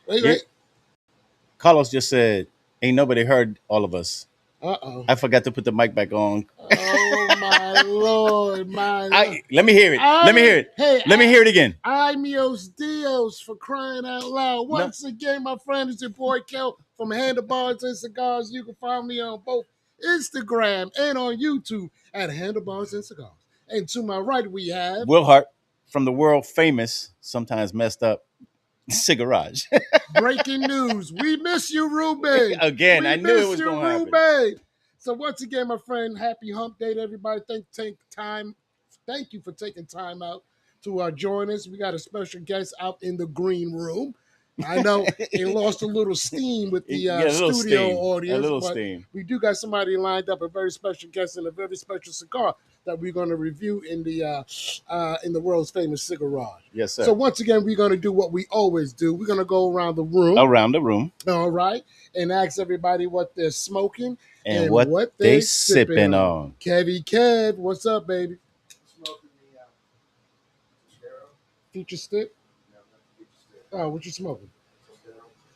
Wait. Carlos just said, "Ain't nobody heard all of us." Uh-oh. I forgot to put the mic back on. Oh, my Lord, my Lord. Let me hear it. Let me hear it. Let me hear it again. Imios Dios, for crying out loud. No. Once again, my friend, it's your boy Kel from Handlebars and Cigars. You can find me on both Instagram and on YouTube at Handlebars and Cigars. And to my right, we have Will Hart from the world famous, sometimes messed up, Cigarage. breaking news. We miss you, Ruben. Again, We I knew it miss was you, going to happen. Ruben. So once again, my friend, happy hump day to everybody. Thank you for taking time out to join us. We got a special guest out in the green room. I know it lost a little steam with the studio audience, but we do got somebody lined up, a very special guest and a very special cigar that we're going to review in the world's famous Cigarage. Yes, sir. So once again, we're going to do what we always do. We're going to go around the room. All right, and ask everybody what they're smoking and what they sipping on. Kev, what's up, baby? Smoking the Future Stick. Oh, what you smoking?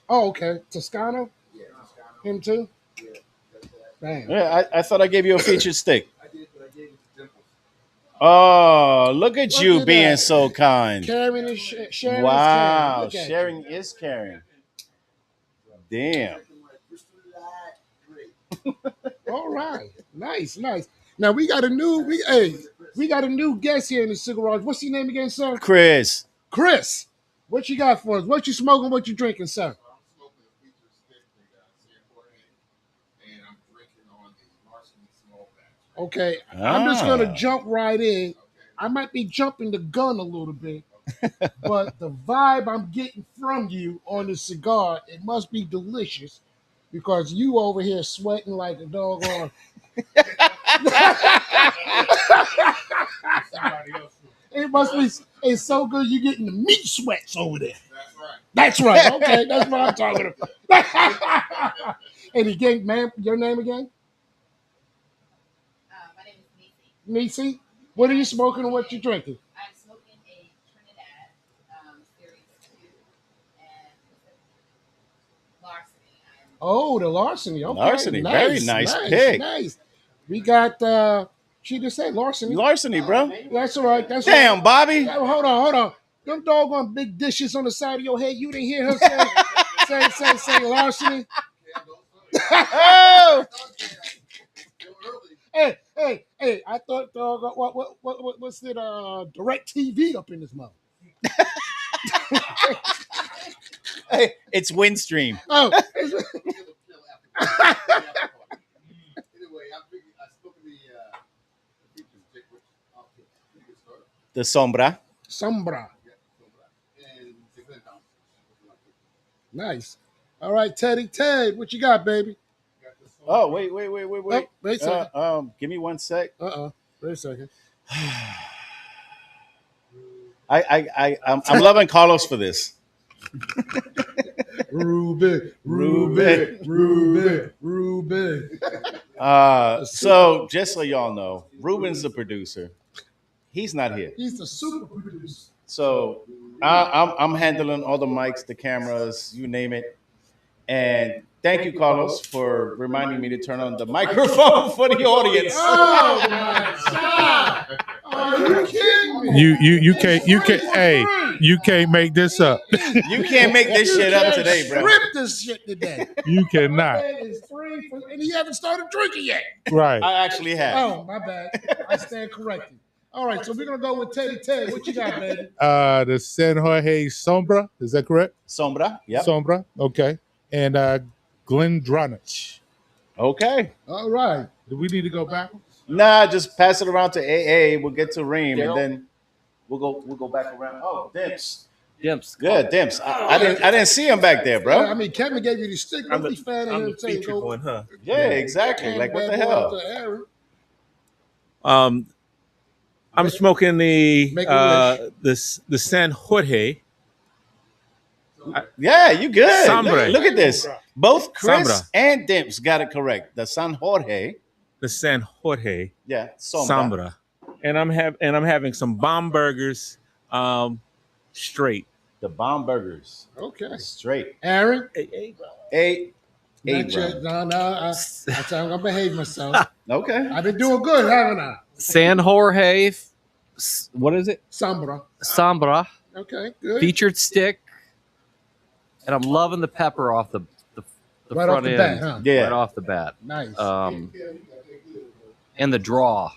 Oh, okay. Toscano? Yeah, Toscano. Him too? Yeah, that's that. Bam. Yeah, I thought I gave you a featured stick. I did, but I gave it to Dimples. Oh, look at you being so kind. Caring and sharing. Wow, is caring. sharing is caring. Damn. All right. Nice. Now we got a new guest here in the Cigarage. What's your name again, sir? Chris. What you got for us? What you smoking? What you drinking, sir? I'm smoking a feature stick and I'm drinking on the Larceny small batch. Okay, I'm just gonna jump right in. I might be jumping the gun a little bit, but the vibe I'm getting from you on the cigar, it must be delicious because you over here sweating like a doggone. It must be. It's so good. You're getting the meat sweats over there. That's right. Okay, that's what I'm talking about. And again, ma'am, your name again? My name is Nisi. Nisi, what are you smoking and what you drinking? I'm smoking a Trinidad Series 2 and Larceny. Oh, the Larceny. Okay, Larceny, very nice pick. Nice. We got. She just said Larceny. Larceny, bro. That's all right. Damn, right. Bobby. Hold on. Them doggone big dishes on the side of your head. You didn't hear her say Larceny. Oh. Hey! I thought what's it? Direct TV up in this mouth. Hey, it's Windstream. Oh. The Sombra. Nice. All right, Ted, what you got, baby? Oh, wait. Oh, wait a second. Give me 1 sec. Wait a second. I'm loving Carlos for this. Ruben. So just so y'all know, Ruben's the producer. He's not here. He's the super producer. So I'm handling all the mics, the cameras, you name it. And thank you, Carlos, for reminding me to turn on the microphone for the audience. Oh my God! Are you kidding me? You can't make this up. You can't make this shit up today, bro. Rip this shit today. You cannot. And he haven't started drinking yet. Right. I actually have. Oh, my bad. I stand corrected. All right, so we're gonna go with Ted. What you got, baby? The San Jorge Sombra, is that correct? Sombra, yeah. Sombra, okay. And Glendronach. Okay. All right. Do we need to go backwards? Nah, just pass it around to AA. We'll get to Reem, and then we'll go back around. Oh, Dimps. Good, Dimps. I didn't see him back there, bro. I mean, Kevin gave you the stick. I'm the featured one, huh? Yeah, exactly. Like, what the hell? I'm smoking the San Jorge. Yeah, you good. Sombra. Look at this. Both Chris Sombra. and Dimps got it correct. The San Jorge. The San Jorge. Yeah, Sombra. And I'm having some bomb burgers straight. The bomb burgers. Okay. Straight. Aaron? Eight. Not yet. No, I'm going to behave myself. Okay. I've been doing good, haven't I? San Jorge, what is it? Sombra. Okay, good. Featured stick. And I'm loving the pepper off the right front off the end. bat, huh? Yeah. Right off the bat. Nice. And the draw.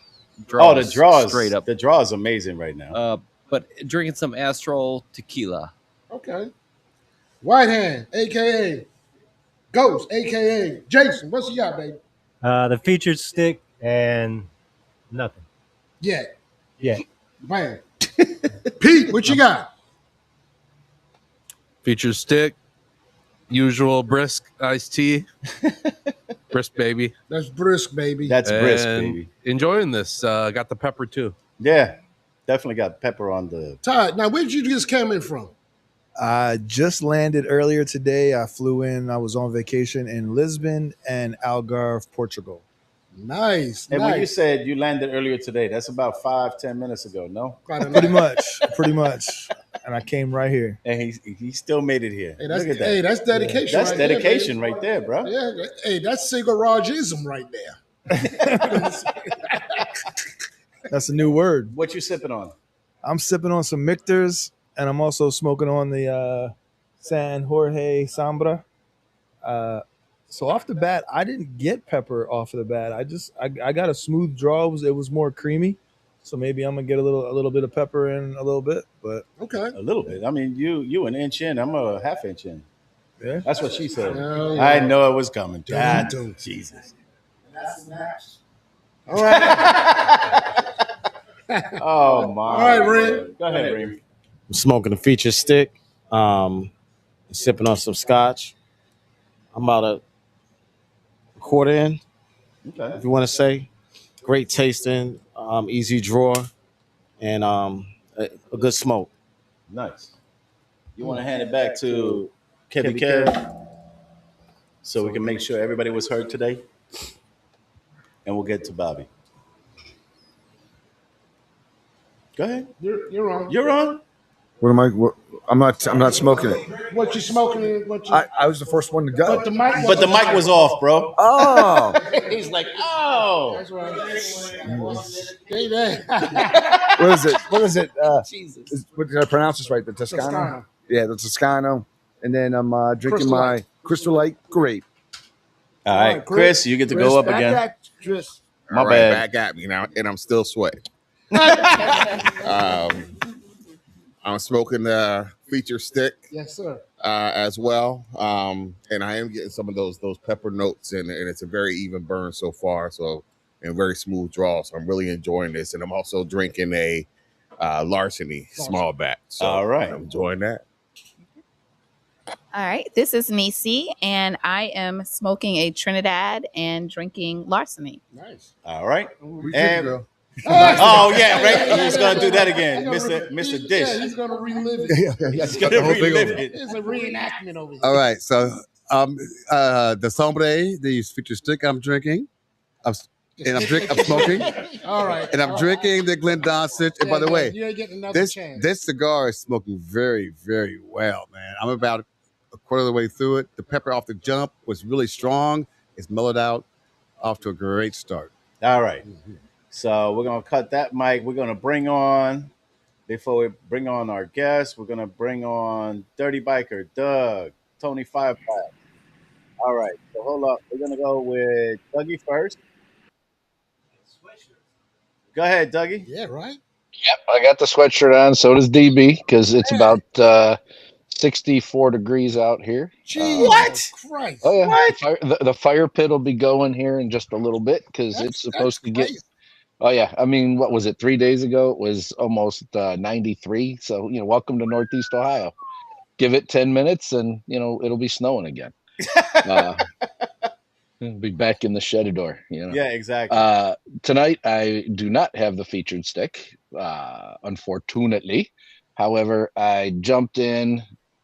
Oh, the draw is straight up. The draw is amazing right now. But drinking some Astral tequila. Okay. White Hand, a.k.a. Ghost, a.k.a. Jason. What's you got, baby? The featured stick and nothing. Yeah. Man. Pete, what you got? Feature stick, usual brisk iced tea, brisk baby. That's brisk, baby. That's brisk, And baby. enjoying this. Got the pepper too. Yeah, definitely got pepper on the. Todd, now where did you just come in from? I just landed earlier today. I flew in. I was on vacation in Lisbon and Algarve, Portugal. Nice. And when you said you landed earlier today, that's about 5-10 minutes ago, no? Pretty much. And I came right here. And he still made it here. Hey, that's, Look at that. Hey, that's dedication. That's right dedication there, right there, bro. Yeah. Hey, that's Cigarageism right there. That's a new word. What you sipping on? I'm sipping on some Michters, and I'm also smoking on the San Jorge Sombra. So off the bat, I didn't get pepper off of the bat. I got a smooth draw. It was more creamy. So maybe I'm gonna get a little bit of pepper in a little bit, but okay, a little bit. I mean, you an inch in. I'm a half inch in. Yeah, that's what she said. Oh, yeah. I know it was coming. God, Jesus. All right. Oh my. All right, Reem. Go ahead, Reem. I'm smoking a feature stick. Sipping on some scotch. I'm about a quarter in. Okay. If you want to say, great tasting, easy draw, and a good smoke. Nice. You want to hand it back to Kevin Kev, so we can make sure everybody was heard today, and we'll get to Bobby. Go ahead. You're on. You're on. What am I? I'm not smoking it. What you smoking? I was the first one to go. But the mic was off, bro. Oh. He's like, oh. That's right. Stay there. What is it? Jesus. What did I pronounce this right? The Toscano? Toscano. Yeah, the Toscano. And then I'm drinking my Crystal Light grape. All right, Chris, you get to go up again. Chris. My bad. Back at me now, and I'm still sweating. I'm smoking the feature stick. Yes, sir. As well, and I am getting some of those pepper notes, and it's a very even burn so far. So, and very smooth draw. So I'm really enjoying this, and I'm also drinking a Larceny small batch. So all right, I'm enjoying that. All right, this is Macy, and I am smoking a Trinidad and drinking Larceny. Nice. All right. And oh yeah, right. He's gonna do that again, Mr. Dish. Yeah, he's gonna relive it. He's gonna relive it. It's a reenactment over here. All right, so the Sombra, the feature stick I'm drinking, I'm smoking. All right, and I'm drinking the Glendon. And by the way, you ain't getting another chance. This cigar is smoking very, very well, man. I'm about a quarter of the way through it. The pepper off the jump was really strong. It's mellowed out, off to a great start. All right. So we're going to cut that mic. We're going to bring on, before we bring on our guests, we're going to bring on Dirty Biker, Doug, Tony Five. All right. So hold up. We're going to go with Dougie first. Go ahead, Dougie. Yeah, right. Yep, I got the sweatshirt on. So does DB, because it's about 64 degrees out here. Jeez, what? Christ. Oh, yeah. What? The fire pit will be going here in just a little bit, because it's supposed to get... Oh, yeah. I mean, what was it? 3 days ago, it was almost 93. So, welcome to Northeast Ohio. Give it 10 minutes and, it'll be snowing again. We'll be back in the Shedador, Yeah, exactly. Tonight, I do not have the featured stick, unfortunately. However, I jumped in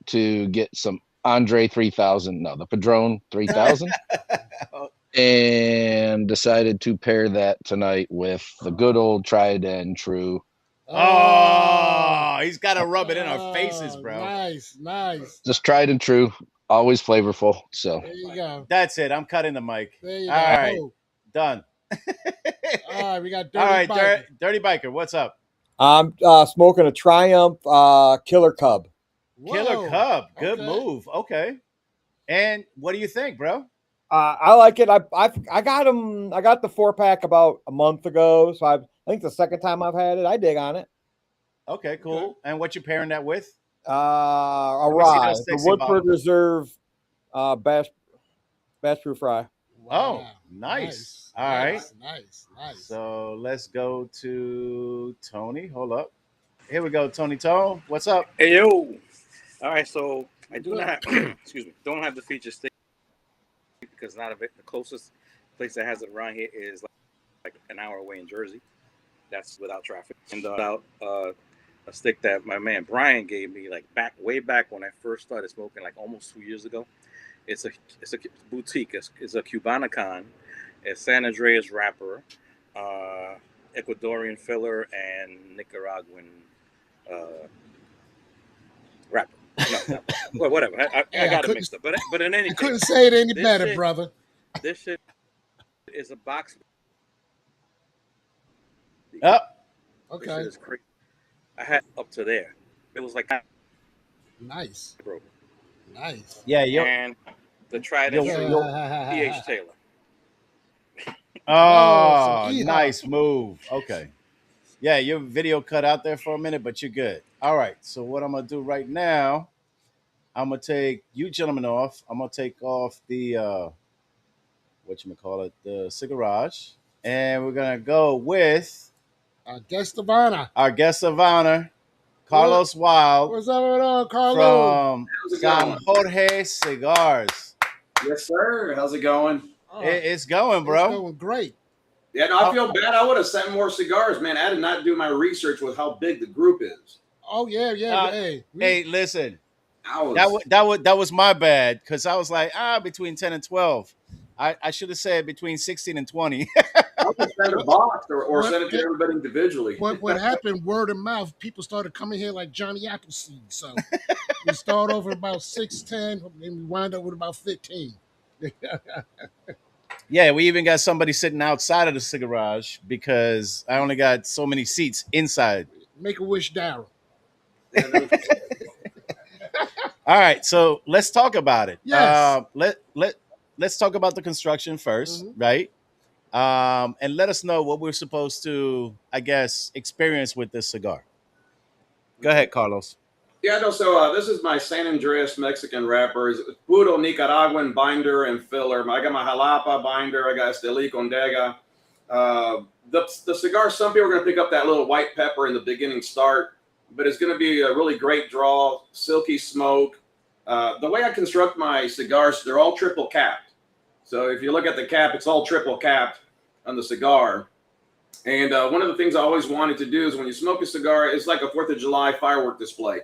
to get some Andre 3000. No, the Padron 3000. And decided to pair that tonight with the good old tried and true Oh, he's got to rub it in our faces, bro. Nice. Just tried and true, always flavorful. So there you go. That's it. I'm cutting the mic. There you All go. right, done. All right, we got Dirty All right, Biker. Dirty Biker, what's up? I'm smoking a Triumph Killer Cub. Killer Cub, good move. Okay, and what do you think, bro? I like it. I got him. I got the 4-pack about a month ago, so I think the second time I've had it. I dig on it. Okay, cool. Okay. And what you pairing that with? A rye, the Woodford Reserve Bass Proof Rye. Wow. Oh, nice. All right. Nice. So let's go to Tony. Hold up. Here we go, Tony Tone. What's up? Hey, yo. All right, so I do not, excuse me, don't have the feature stick because not of it. The closest place that has it around here is like an hour away in Jersey. That's without traffic. And without a stick that my man Brian gave me way back when I first started smoking, like almost 2 years ago. It's a boutique. It's a Cubanacan. It's San Andreas wrapper, Ecuadorian filler, and Nicaraguan wrapper. No. Well, whatever. I got it mixed up. But in any case, couldn't say it any better, brother. This shit is a box. Oh. Okay. This shit is crazy. I had up to there. It was like nice, bro. Nice. Yeah, and the Trident PH Taylor. Oh, nice move. Okay. Yeah, your video cut out there for a minute, but you're good. All right. So what I'm gonna do right now, I'm gonna take you gentlemen off. I'm gonna take off the the Cigarage, and we're gonna go with our guest of honor. Our guest of honor, Carlos Wild. What's going on, Carlos? From San Jorge Cigars. Yes, sir. How's it going? It's going, bro. It's going great. Yeah, no, I feel bad. I would have sent more cigars, man. I did not do my research with how big the group is. Oh yeah. Hey, listen. That was my bad because I was like, between 10 and 12. I should have said between 16 and 20. I'll just send a box or send it to everybody individually. What happened? Word of mouth. People started coming here like Johnny Appleseed. So we start over about 6'10", and we wind up with about 15. Yeah, we even got somebody sitting outside of the Cigarage because I only got so many seats inside. Make a wish, Daryl. All right, so let's talk about it. Yes. Let's talk about the construction first, right? And let us know what we're supposed to, I guess, experience with this cigar. Go ahead, Carlos. Yeah, no, so this is my San Andreas Mexican wrapper. It's puro Nicaraguan binder and filler. I got my Jalapa binder. I got Esteli Condega. The cigar, some people are going to pick up that little white pepper in the beginning start, but it's going to be a really great draw, silky smoke. The way I construct my cigars, they're all triple capped. So if you look at the cap, it's all triple capped on the cigar. And one of the things I always wanted to do is when you smoke a cigar, it's like a 4th of July firework display.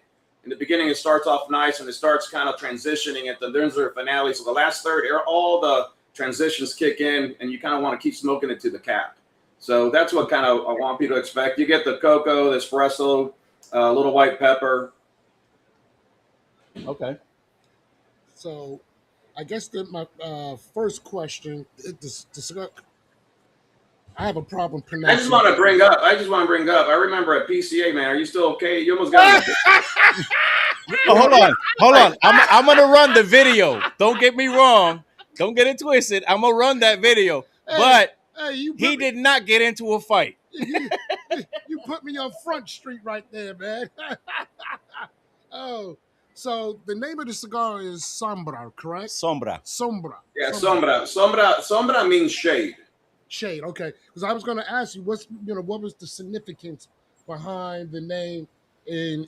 In the beginning, it starts off nice, and it starts kind of transitioning at the finale. So the last third, all the transitions kick in, and you kind of want to keep smoking it to the cap. So that's what kind of I want people to expect. You get the cocoa, the espresso, a little white pepper. Okay. So I guess my first question, the cigar, I have a problem pronouncing. I just want to bring up. I remember at PCA, man. Are you still okay? You almost got. Hold on. I'm gonna run the video. Don't get me wrong. Don't get it twisted. I'm gonna run that video. But he did not get into a fight. You put me on Front Street right there, man. Oh, so the name of the cigar is Sombra, correct? Sombra. Yeah, Sombra means shade. Shade, okay. Because I was going to ask you, what was the significance behind the name in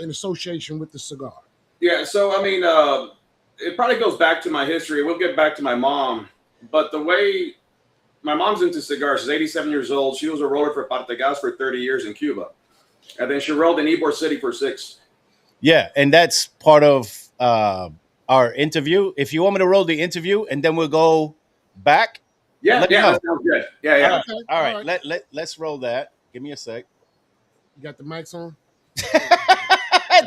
association with the cigar? Yeah, so I mean, it probably goes back to my history. We'll get back to my mom, but the way my mom's into cigars, she's 87 years old. She was a roller for Partagas for 30 years in Cuba, and then she rolled in Ybor City for 6. Yeah, and that's part of our interview. If you want me to roll the interview, and then we'll go back. Yeah, that sounds good. Yeah. All right. Let's roll that. Give me a sec. You got the mics on?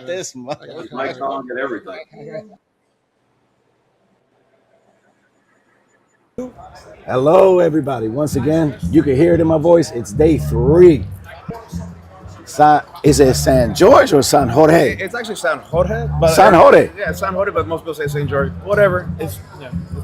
This month. Mike's on and everything. Hello, everybody. Once again, you can hear it in my voice. It's day 3. Is it San George or San Jorge? It's actually San Jorge. But San Jorge. Yeah, San Jorge, but most people say St. George. Whatever. It's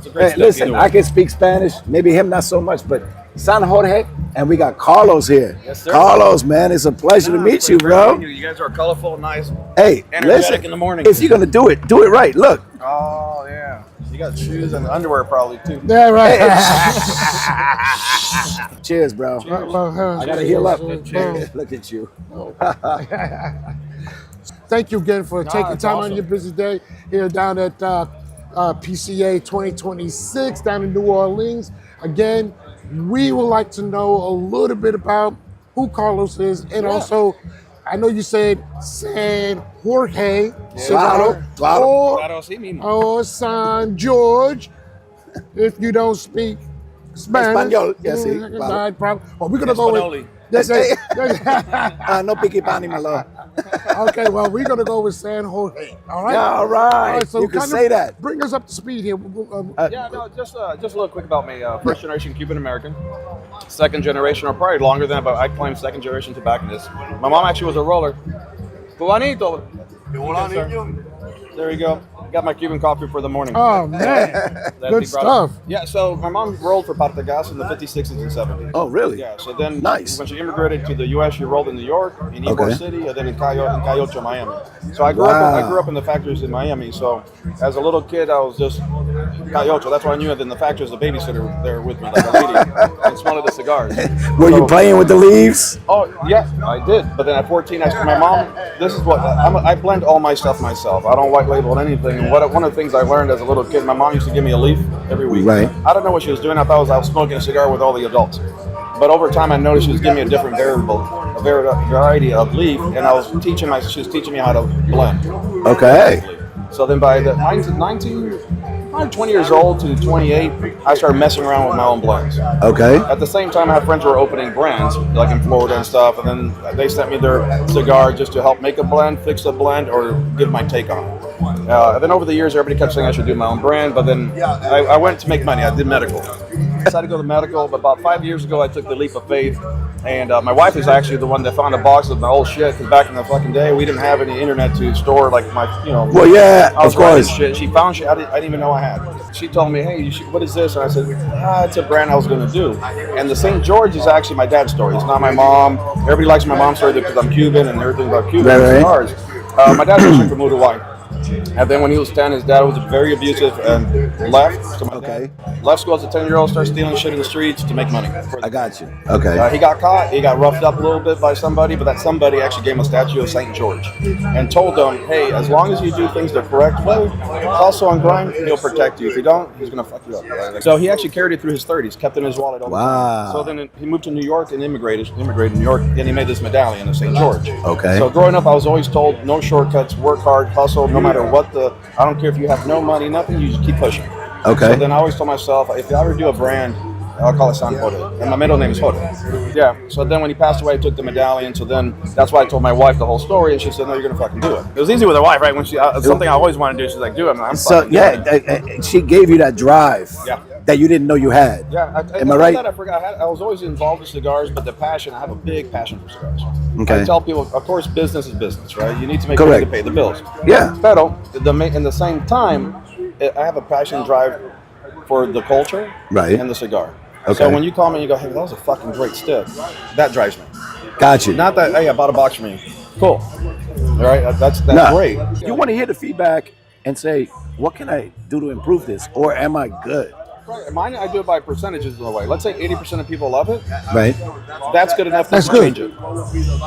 a great Hey, step listen, either way. I can speak Spanish. Maybe him not so much, but San Jorge, and we got Carlos here. Yes, sir. Carlos, man, it's a pleasure to meet you, bro. You guys are colorful, nice, Hey, energetic listen, in the morning. if you're gonna do it right. Look. Oh yeah, you got shoes and underwear probably too. Yeah, right. Cheers, bro. I gotta heal up. Cheers. Look at you. Thank you again for taking time on your busy day here down at PCA 2026 down in New Orleans. Again, we would like to know a little bit about who Carlos is, and also, I know you said San Jorge, Claro. or San George, if you don't speak Spanish. Español. Yes, sí, claro. Problem. Well, we're gonna go with. No piqui pani, my lord. Okay, well, we're gonna go with San Jorge. All right. Yeah, all right. So You can kind say of that. Bring us up to speed here. Just a little quick about me. First generation Cuban American, second generation, or probably longer than, but I claim second generation tobacconist. My mom actually was a roller. Cubanito. There you go. Got my Cuban coffee for the morning. Oh man, good stuff. Yeah, so my mom rolled for Partagas in the 50s, 60s, and 70s. Oh, really? Yeah, so then Nice. when she immigrated to the U.S., she rolled in New York, in Ybor Okay. City, and then in Cayocho, Miami. So I grew up in the factories in Miami. So as a little kid, I was just Cayocho. That's why I knew it. In the factory was a babysitter there with me, like a lady, and smelling the cigars. Were you playing with the leaves? Oh yeah, I did. But then at 14, I asked my mom, "This is what I blend all my stuff myself. I don't white label anything." And one of the things I learned as a little kid, my mom used to give me a leaf every week. Right. I don't know what she was doing. I thought I was smoking a cigar with all the adults. But over time, I noticed she was giving me a different variety of leaf, and she was teaching me how to blend. Okay. So then by the 20 years old to 28, I started messing around with my own blends. Okay. At the same time, I had friends who were opening brands, like in Florida and stuff, and then they sent me their cigar just to help make a blend, fix a blend, or give my take on it. And then over the years, everybody kept saying I should do my own brand, but then I went to make money. I did medical. I decided to go to medical, but about 5 years ago, I took the leap of faith. And my wife is actually the one that found a box of my old shit, because back in the fucking day, we didn't have any internet to store, like, my, Well, yeah, I was of course. writing shit. She found shit I didn't even know I had. She told me, hey, what is this? And I said, it's a brand I was going to do. And the St. George is actually my dad's story. It's not my mom. Everybody likes my mom's story because I'm Cuban and everything about Cuban Right. cigars. My dad's actually from Uruguay. And then when he was 10, his dad was very abusive and left. So my dad left school as a 10-year-old, started stealing shit in the streets to make money. I got you. Okay. He got caught. He got roughed up a little bit by somebody, but that somebody actually gave him a statue of St. George and told him, hey, as long as you do things the correct way, also on grind, he'll protect you. If you don't, he's going to fuck you up. Right? So he actually carried it through his 30s, kept it in his wallet all the time. So then he moved to New York and immigrated in New York. Then he made this medallion of St. George. Okay. So growing up, I was always told, no shortcuts, work hard, hustle, no matter what I don't care if you have no money, nothing, you just keep pushing. Okay. So then I always told myself, if I ever do a brand, I'll call it San Jorge. And my middle name is Jorge. Yeah. So then when he passed away, I took the medallion. So then that's why I told my wife the whole story. And she said, no, you're going to fucking do it. It was easy with a wife, right? When something I always wanted to do, she's like, do it. I'm So fucking doing it. she gave you that drive Yeah. that you didn't know you had. Yeah. Am I right? I forgot. I was always involved with cigars, but the passion, I have a big passion for cigars. Okay. I tell people, of course, business is business, right? You need to make money Correct. to pay the bills. Yeah. Pero, in the same time, I have a passion drive for the culture Right. and the cigar. Okay. So when you call me and you go, hey, that was a fucking great stick, that drives me. Got you. Not that, hey, I bought a box for me. Cool. All right, that's Nah. great. You want to hear the feedback and say, what can I do to improve this? Or am I good? Right. Mine, I do it by percentages in a way. Let's say 80% of people love it. Right. That's good enough to That's good. change it.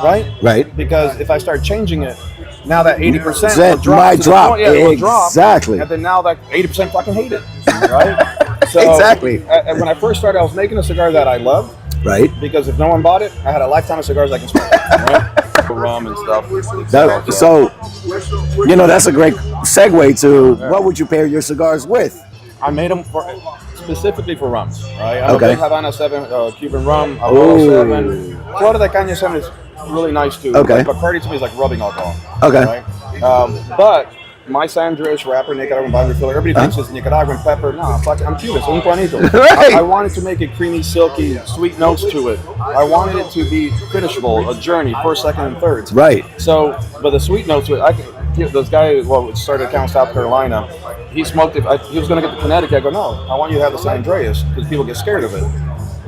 Right? Right. Because if I start changing it, now that 80% That will drop might to the drop. point- yeah, it will drop. Exactly. And then now that 80% fucking hate it. Right? So, Exactly. When I first started, I was making a cigar that I loved. Right. Because if no one bought it, I had a lifetime of cigars I can smoke. Right? Rum and stuff. So, that's a great segue to what would you pair your cigars with? I made them specifically for rums. Right? I'm a Okay. big Havana 7 Cuban rum, Habano 7. Flor de Caña 7 is really nice too. Okay. Like Bacardi to me is like rubbing alcohol. Okay. Right? But my San Andreas wrapper, Nicaraguan binder filler, everybody thinks it's Nicaraguan pepper. No, fuck it, I'm Cuban. It's un Juanito. Right. I wanted to make a creamy, silky, sweet notes to it. I wanted it to be finishable, a journey, first, second, and third. Right. So, but the sweet notes to it, this guy, well, started down South Carolina. He smoked it. He was going to get the Connecticut. I go, no, I want you to have the San Andreas because people get scared of it.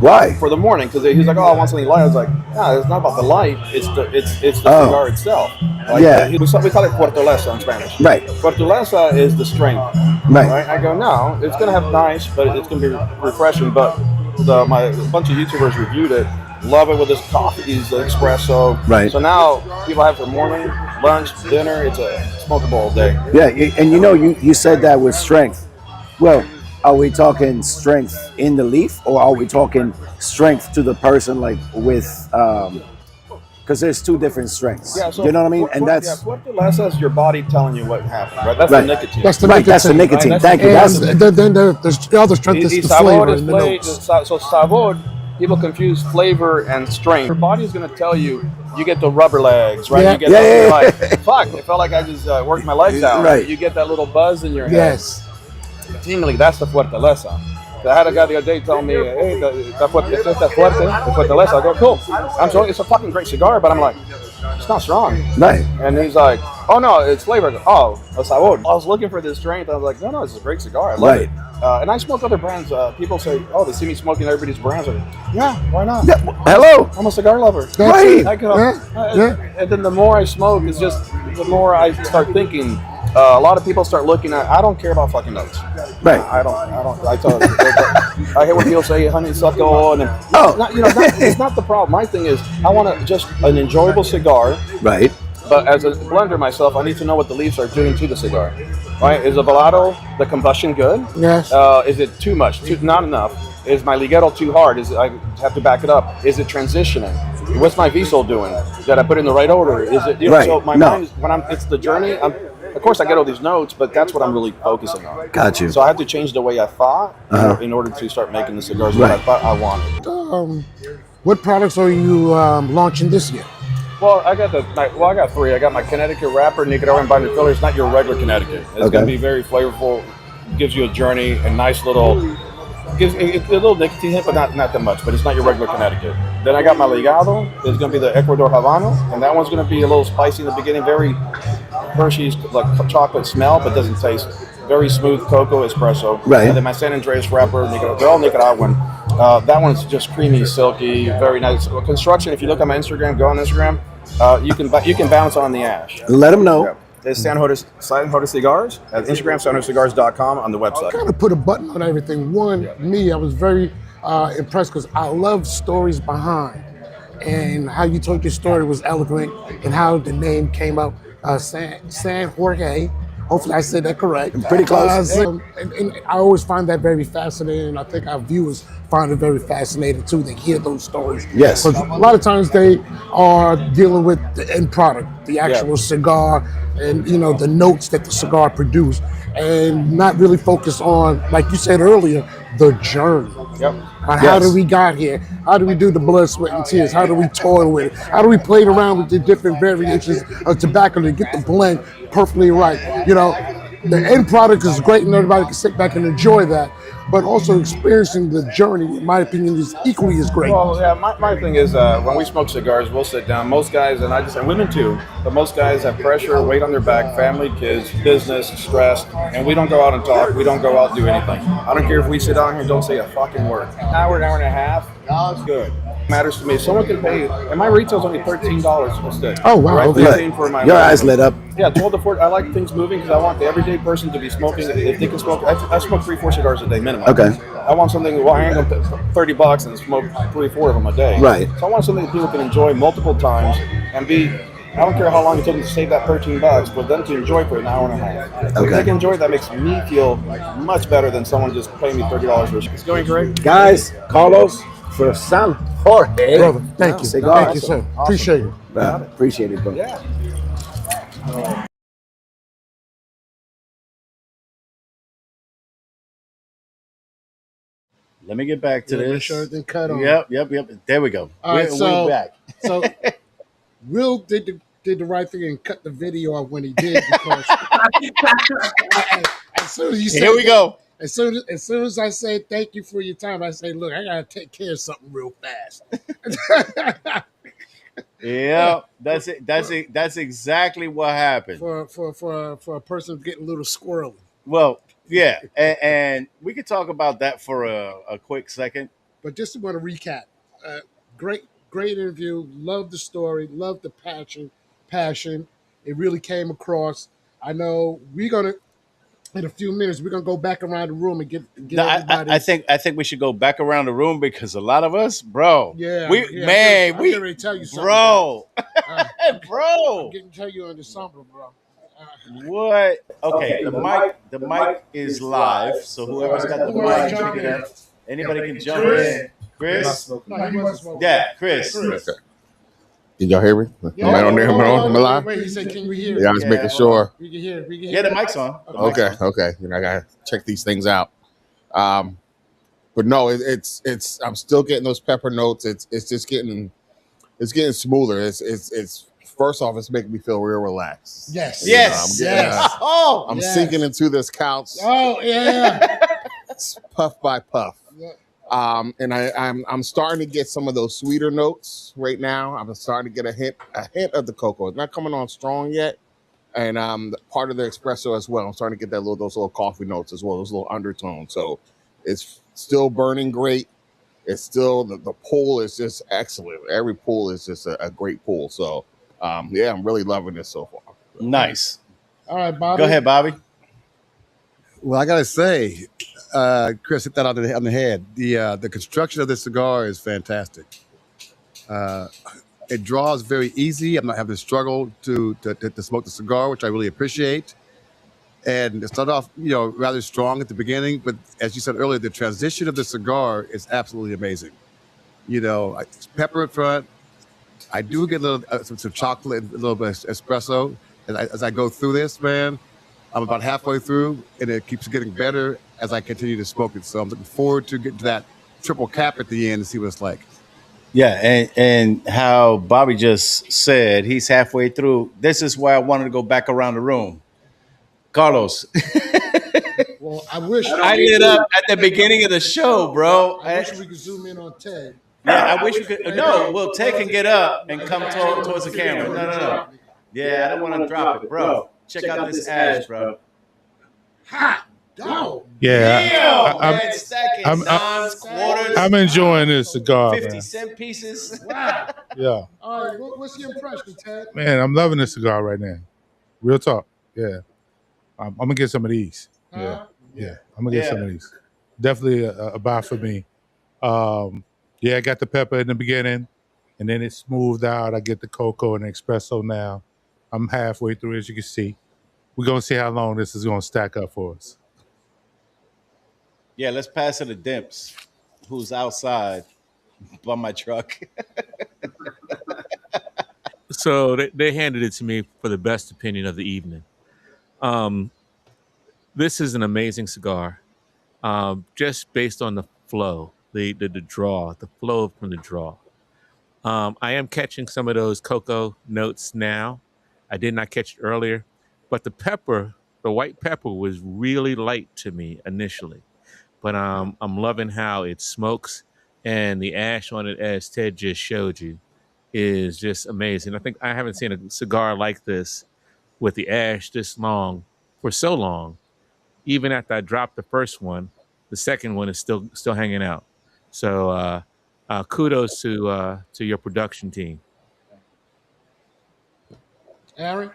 Why? For the morning, because he's like, oh, I want something light. I was like, no, it's not about the light. It's the cigar itself. Like, Yeah. we call it Fortaleza in Spanish. Right. Fortaleza is the strength. Right. I go, no, it's gonna have nice, but it's gonna be refreshing. But a bunch of YouTubers reviewed it. Love it with this coffee, the espresso. Right. So now people have for morning, lunch, dinner. It's a smokable all day. Yeah, and you said that with strength. Well, are we talking strength in the leaf, or are we talking strength to the person, like with? Because there's two different strengths. Yeah, so you know what I mean? And that's Fortaleza is your body telling you what happened, right? That's right. the nicotine. That's the right. nicotine. That's the nicotine. Right? Thank you. And then the other strength is the flavor and the notes. So sabor, people confuse flavor and strength. Your body is going to tell you, you get the rubber legs, right? Yeah. You get Yeah. like, fuck, it felt like I just worked my legs out. Right. You get that little buzz in your head. Yes. Tingly, that's the Fortaleza. I had a guy the other day tell me, hey, the Fortaleza. I go, cool. I'm sorry, it's a fucking great cigar, but I'm like, it's not strong. Right. And he's like, oh no, it's flavor. I go, oh, a sabor. I was looking for this strength. I was like, no, it's a great cigar. I love it. And I smoke other brands. People say, oh, they see me smoking everybody's brands. I'm like, yeah, why not? Yeah. Hello. I'm a cigar lover. Right. I go, and then the more I smoke, it's just the more I start thinking. A lot of people start looking at. I don't care about fucking notes. Right. I don't. I tell. I hate when people say honeysuckle and it's not the problem. My thing is, I want just an enjoyable cigar. Right. But as a blender myself, I need to know what the leaves are doing to the cigar. Right? Is the velado, the combustion good? Yes. Is it too much? Not enough? Is my ligero too hard? I have to back it up. Is it transitioning? What's my Visol doing? Did I put it in the right order? Is it? Right. So my mind is it's the journey. Of course, I get all these notes, but that's what I'm really focusing on. Got you. So I have to change the way I thought in order to start making the cigars that I thought I wanted. What products are you launching this year? Well, I got three. I got my Connecticut wrapper, Nicaraguan binder filler. It's not your regular Connecticut. It's going to be very flavorful. Gives you a journey, a nice little. Gives a little nicotine hit, but not that much. But it's not your regular Connecticut. Then I got my Ligado. It's going to be the Ecuador Habano, and that one's going to be a little spicy in the beginning. Very Hershey's like chocolate smell, but doesn't taste. Very smooth cocoa espresso. Right. And then my San Andreas wrapper, they're all Nicaraguan. That one's just creamy, silky, very nice. Construction. If you look at my Instagram, go on Instagram. You can bounce on the ash. Let them know. Yeah. There's San Jorge Cigars at Instagram, sanjorgecigars.com on the website. I kind of put a button on everything. One, me, I was very impressed because I love stories behind, and how you told your story was eloquent, and how the name came up. San Jorge. Hopefully I said that correct. Pretty close. And I always find that very fascinating, and I think our viewers find it very fascinating too. They hear those stories. Yes. Because a lot of times they are dealing with the end product, the actual cigar, and the notes that the cigar produce, and not really focus on, like you said earlier, the journey. Yep. On how do we got here? How do we do the blood, sweat, and tears? How do we toil with it? How do we play around with the different variations of tobacco to get the blend perfectly right? The end product is great and everybody can sit back and enjoy that, but also experiencing the journey, in my opinion, is equally as great. Well, yeah, my thing is when we smoke cigars, we'll sit down. Most guys, and women too, but most guys have pressure, weight on their back, family, kids, business, stress, and we don't go out and talk. We don't go out and do anything. I don't care if we sit down here and don't say a fucking word. An hour and a half, it's good. Matters to me. Someone can pay, and my retail's only $13 a stick. Oh wow! Right? Okay. 15 for my Your eyes lit up. Yeah, 12 to 14. I like things moving because I want the everyday person to be smoking. If they can smoke, I smoke 3-4 cigars a day minimum. Okay. I want something. Well, I ain't gonna pay $30 and smoke 3-4 of them a day. Right. So I want something that people can enjoy multiple times and be. I don't care how long it took them to save that $13, but them to enjoy for an hour and a half. If they can enjoy it, that makes me feel much better than someone just paying me $30 for it. It's going great. Guys, Carlos for San Jorge. Brother, thank you. Cigar. Thank you, sir. Awesome. Appreciate it. Appreciate it, bro. Yeah. Let me get back to Make this. sure everything cut on. Yep. There we go. All right, we're back. So Will did the right thing and cut the video off when he did because as soon as you said Here we go. As soon as I say thank you for your time, I say, look, I gotta take care of something real fast. Yeah, that's it. That's exactly what happened. For a person getting a little squirrely. Well, yeah, and we could talk about that for a quick second. But just want to recap. Great interview. Love the story. Love the passion. It really came across. I know we're gonna in a few minutes we're gonna go back around the room and get everybody. I think we should go back around the room because a lot of us, bro. Yeah, I'm getting ready to tell you something, bro, bro. I'm getting to tell you on the Sombra, bro. What? Okay, the mic is live, so whoever's got the mic, pick it up. Anybody can jump in. Chris? Yeah, Chris. Okay. Can y'all hear me? Am I on there? Am I live? Wait, he said, can we hear? Yeah, I was making sure. We can hear. Yeah, the mic's on. Okay. You know, I gotta check these things out. But no, it's I'm still getting those pepper notes. It's just getting smoother. It's first off, it's making me feel real relaxed. Yes. I'm sinking into this couch. Oh yeah. It's puff by puff. Yeah. And I'm starting to get some of those sweeter notes right now. I'm starting to get a hint of the cocoa. It's not coming on strong yet, and part of the espresso as well. I'm starting to get those little coffee notes as well, those little undertones. So it's still burning great. It's still the pull is just excellent. Every pull is just a great pull. So yeah, I'm really loving this so far. Nice. All right, Bobby. Go ahead, Bobby. Well, I gotta say, Chris hit that on the head. The construction of this cigar is fantastic. It draws very easy. I'm not having to struggle to smoke the cigar, which I really appreciate. And it started off, rather strong at the beginning, but as you said earlier, the transition of the cigar is absolutely amazing. It's pepper in front. I do get a little some chocolate, a little bit of espresso as I go through this, man. I'm about halfway through, and it keeps getting better as I continue to smoke it. So I'm looking forward to getting to that triple cap at the end and see what it's like. Yeah, and how Bobby just said, he's halfway through. This is why I wanted to go back around the room. Carlos. Well, I wish I lit up at the beginning of the show, bro. I wish we could zoom in on Ted. Yeah, I wish we could. No, well, Ted can get up and come towards the camera. No. Yeah, I don't want to drop it, bro. Check out this ash, bro. Hot dog. Yeah, I'm enjoying this cigar, 50-cent pieces. Wow. Yeah. All right, what's your impression, Ted? Man, I'm loving this cigar right now. Real talk. Yeah. I'm gonna get some of these. Yeah. I'm gonna get some of these. Definitely a buy for me. I got the pepper in the beginning, and then it smoothed out. I get the cocoa and the espresso now. I'm halfway through, as you can see. We're gonna see how long this is gonna stack up for us. Yeah, let's pass it to Dimps, who's outside by my truck. So they handed it to me for the best opinion of the evening. This is an amazing cigar, just based on the flow, the draw, the flow from the draw. I am catching some of those cocoa notes now. I did not catch it earlier, but the white pepper was really light to me initially. But I'm loving how it smokes, and the ash on it, as Ted just showed you, is just amazing. I think I haven't seen a cigar like this with the ash this long for so long. Even after I dropped the first one, the second one is still hanging out. So kudos to your production team. Aaron?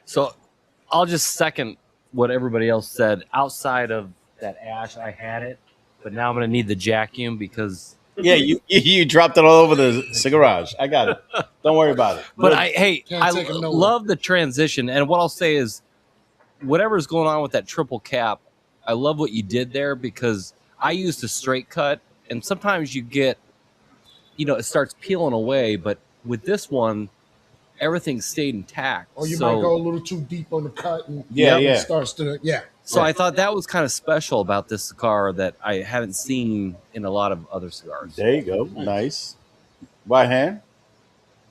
So I'll just second what everybody else said. Outside of that ash, I had it, but now I'm going to need the vacuum because... Yeah, you dropped it all over the Cigarage. I got it. Don't worry about it. But I love the transition. And what I'll say is, whatever's going on with that triple cap, I love what you did there because I used a straight cut, and sometimes you get, it starts peeling away. But with this one, everything stayed intact. Or you might go a little too deep on the cut, and it starts to So I thought that was kind of special about this cigar that I haven't seen in a lot of other cigars. There you go. Nice. By hand?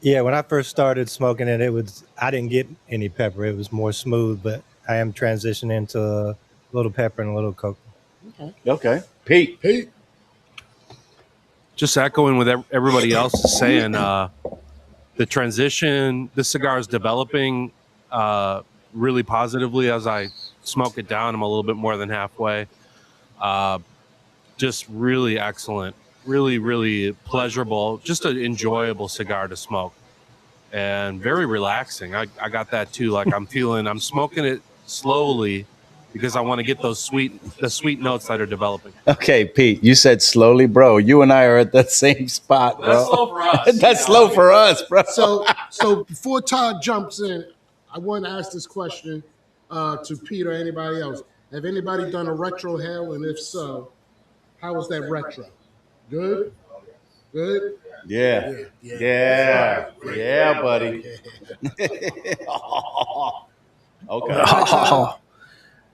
Yeah, when I first started smoking it, I didn't get any pepper. It was more smooth, but I am transitioning to a little pepper and a little cocoa. Okay. Pete. Just echoing what everybody else is saying. The transition, this cigar is developing really positively as I smoke it down. I'm a little bit more than halfway. Just really excellent, really, really pleasurable, just an enjoyable cigar to smoke, and very relaxing. I got that too. Like I'm smoking it slowly because I want to get the sweet notes that are developing. Okay, Pete, you said slowly, bro. You and I are at that same spot, bro. That's slow for us. That's slow for us, bro. So before Todd jumps in, I want to ask this question to Pete or anybody else. Have anybody done a retro hell? And if so, how was that retro? Good? Good? Yeah, buddy. Okay.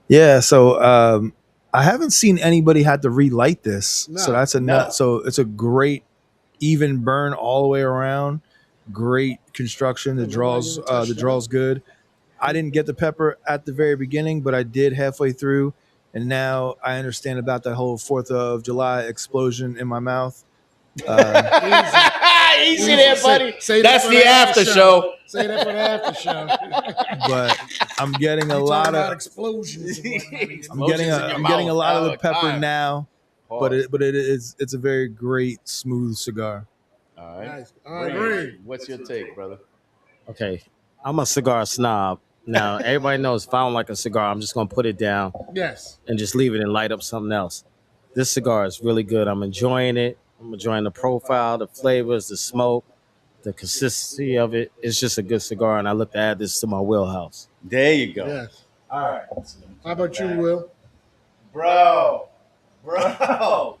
Yeah, so I haven't seen anybody had to relight this. So that's a nut. So it's a great even burn all the way around. Great construction. The draw's good. I didn't get the pepper at the very beginning, but I did halfway through, and now I understand about that whole 4th of July explosion in my mouth. Easy there, buddy. That's the after show. Say that for the after show. But I'm getting a lot of explosions. I'm getting a lot of the pepper now, but it's a very great smooth cigar. All right. Nice. Ray, what's your take, brother? Okay, I'm a cigar snob. Now, everybody knows if I don't like a cigar, I'm just going to put it down. Yes. And just leave it and light up something else. This cigar is really good. I'm enjoying it. I'm enjoying the profile, the flavors, the smoke, the consistency of it. It's just a good cigar, and I look to add this to my wheelhouse. There you go. Yes. All right. How about you, Will? Bro,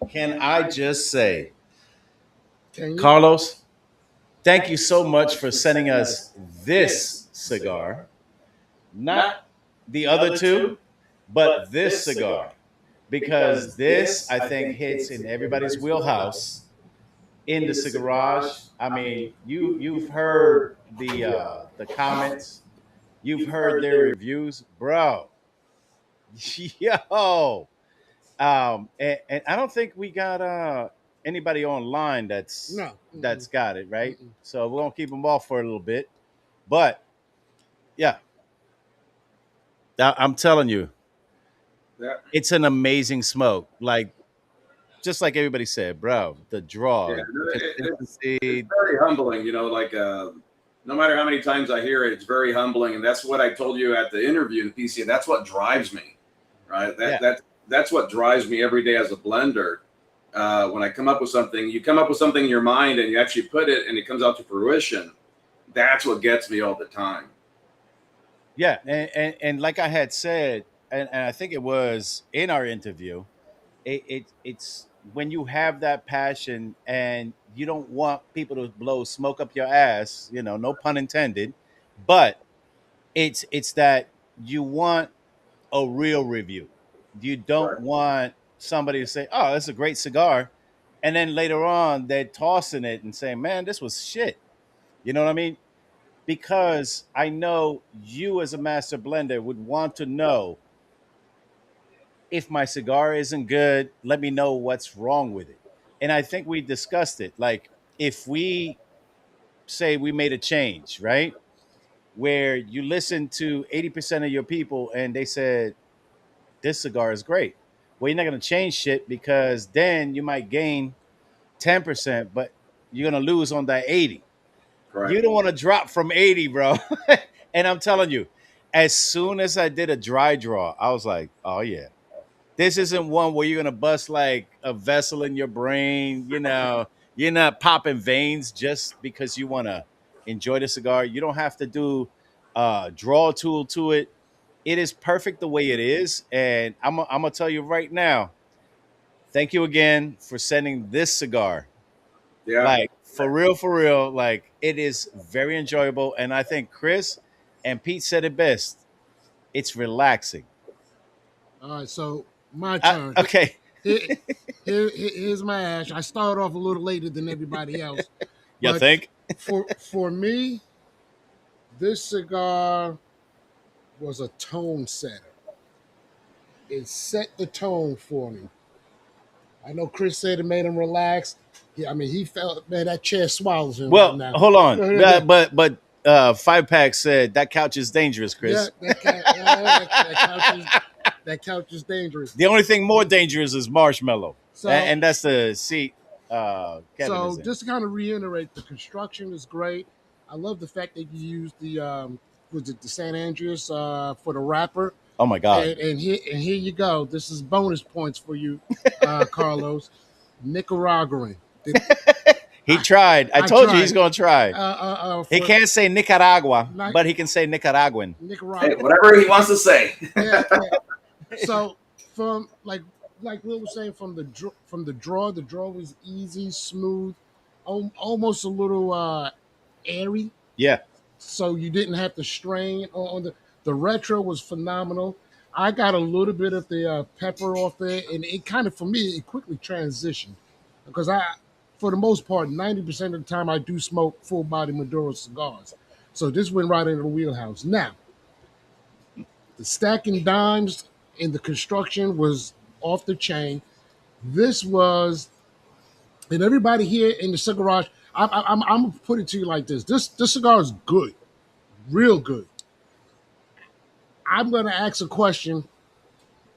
can I just say, Carlos, thank you so much for sending us this cigar. Not the other two, but this cigar. Because this, I think, hits in everybody's wheelhouse in the Cigarage. I mean, you've heard the comments. You've heard their reviews. Bro. Yo. And I don't think we got anybody online that's got it, right? So we're gonna keep them off for a little bit. But yeah. I'm telling you, it's an amazing smoke. Like, just like everybody said, bro, the draw. Yeah, it's very humbling, like no matter how many times I hear it, it's very humbling. And that's what I told you at the interview in the PCA. That's what drives me, right? That's what drives me every day as a blender. When I come up with something, you come up with something in your mind and you actually put it and it comes out to fruition. That's what gets me all the time. Yeah, and like I had said, and I think it was in our interview, it's when you have that passion and you don't want people to blow smoke up your ass, no pun intended, but it's that you want a real review. You don't want somebody to say, "Oh, that's a great cigar," and then later on they're tossing it and saying, "Man, this was shit." You know what I mean? Because I know you as a master blender would want to know, if my cigar isn't good, let me know what's wrong with it. And I think we discussed it. Like, if we say we made a change, right? Where you listen to 80% of your people and they said, this cigar is great. Well, you're not going to change shit, because then you might gain 10%, but you're going to lose on that 80. Correct. You don't want to drop from 80, bro. And I'm telling you, as soon as I did a dry draw, I was like, oh, yeah. This isn't one where you're going to bust like a vessel in your brain. You're not popping veins just because you want to enjoy the cigar. You don't have to do a draw tool to it. It is perfect the way it is. And I'm going to tell you right now, thank you again for sending this cigar. Yeah. Like, for real, like, it is very enjoyable. And I think Chris and Pete said it best. It's relaxing. All right, so my turn. Okay. Here's my ash. I started off a little later than everybody else. You think? For me, this cigar was a tone setter. It set the tone for me. I know Chris said it made him relax. Yeah, I mean, he felt, man, that chair swallows him right Well, now. hold on. Yeah, But 5-pack said that couch is dangerous, Chris. that couch is dangerous. The only thing more dangerous is marshmallow, So, and that's the seat. Kevin so is in. just to kind of reiterate, the construction is great. I love the fact that you used the was it the San Andreas for the wrapper. Oh my God! And here you go. This is bonus points for you, Carlos. Nicaraguan. He tried. I told you he's going to try. He can't say Nicaragua, but he can say Nicaraguan. Hey, whatever he wants to say. Yeah. So from like Will was saying, from the draw was easy, smooth, almost a little airy. Yeah. So you didn't have to strain on the retro was phenomenal. I got a little bit of the pepper off there, and it kind of, for me, it quickly transitioned because for the most part, 90% of the time I do smoke full body Maduro cigars. So this went right into the wheelhouse. Now, the stacking dimes and the construction was off the chain. This was, and everybody here in the Cigarage, I'm gonna put it to you like this: this cigar is good, real good. I'm gonna ask a question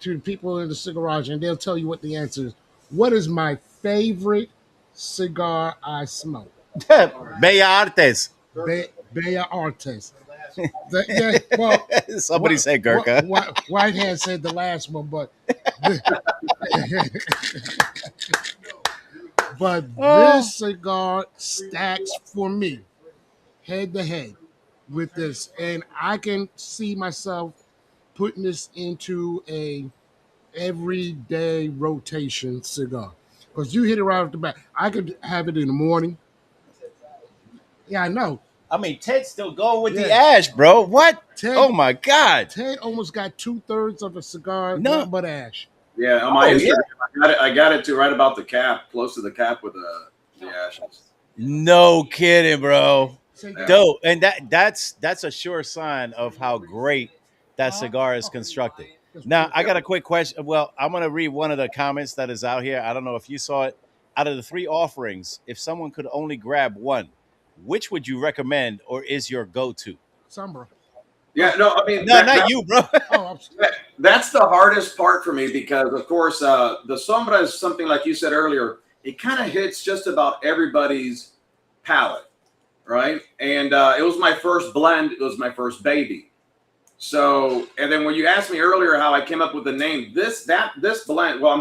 to the people in the Cigarage, and they'll tell you what the answer is. What is my favorite cigar I smoke? Bella Artes. Bella Artes. Well, somebody said Gurkha. Whitehead said the last one, but this cigar stacks for me head to head with this, and I can see myself putting this into a everyday rotation cigar because you hit it right off the bat. I could have it in the morning. Yeah, I know. I mean, Ted's still going with the ash, bro. What? Oh my God! Ted almost got 2/3 of a cigar, no, nothing but ash. Yeah, on my Instagram, I got it to right about the cap, close to the cap with the ashes. No kidding, bro. Dope, and that's a sure sign of how great that cigar is constructed. Now, I got a quick question. Well, I'm going to read one of the comments that is out here. I don't know if you saw it. Out of the 3 offerings, if someone could only grab one, which would you recommend or is your go-to? Sombra. Yeah, no, I mean... not you, bro. That's the hardest part for me because, of course, the Sombra is something like you said earlier. It kind of hits just about everybody's palate, right? And it was my first blend. It was my first baby. So, and then when you asked me earlier how I came up with the name, this blend, well,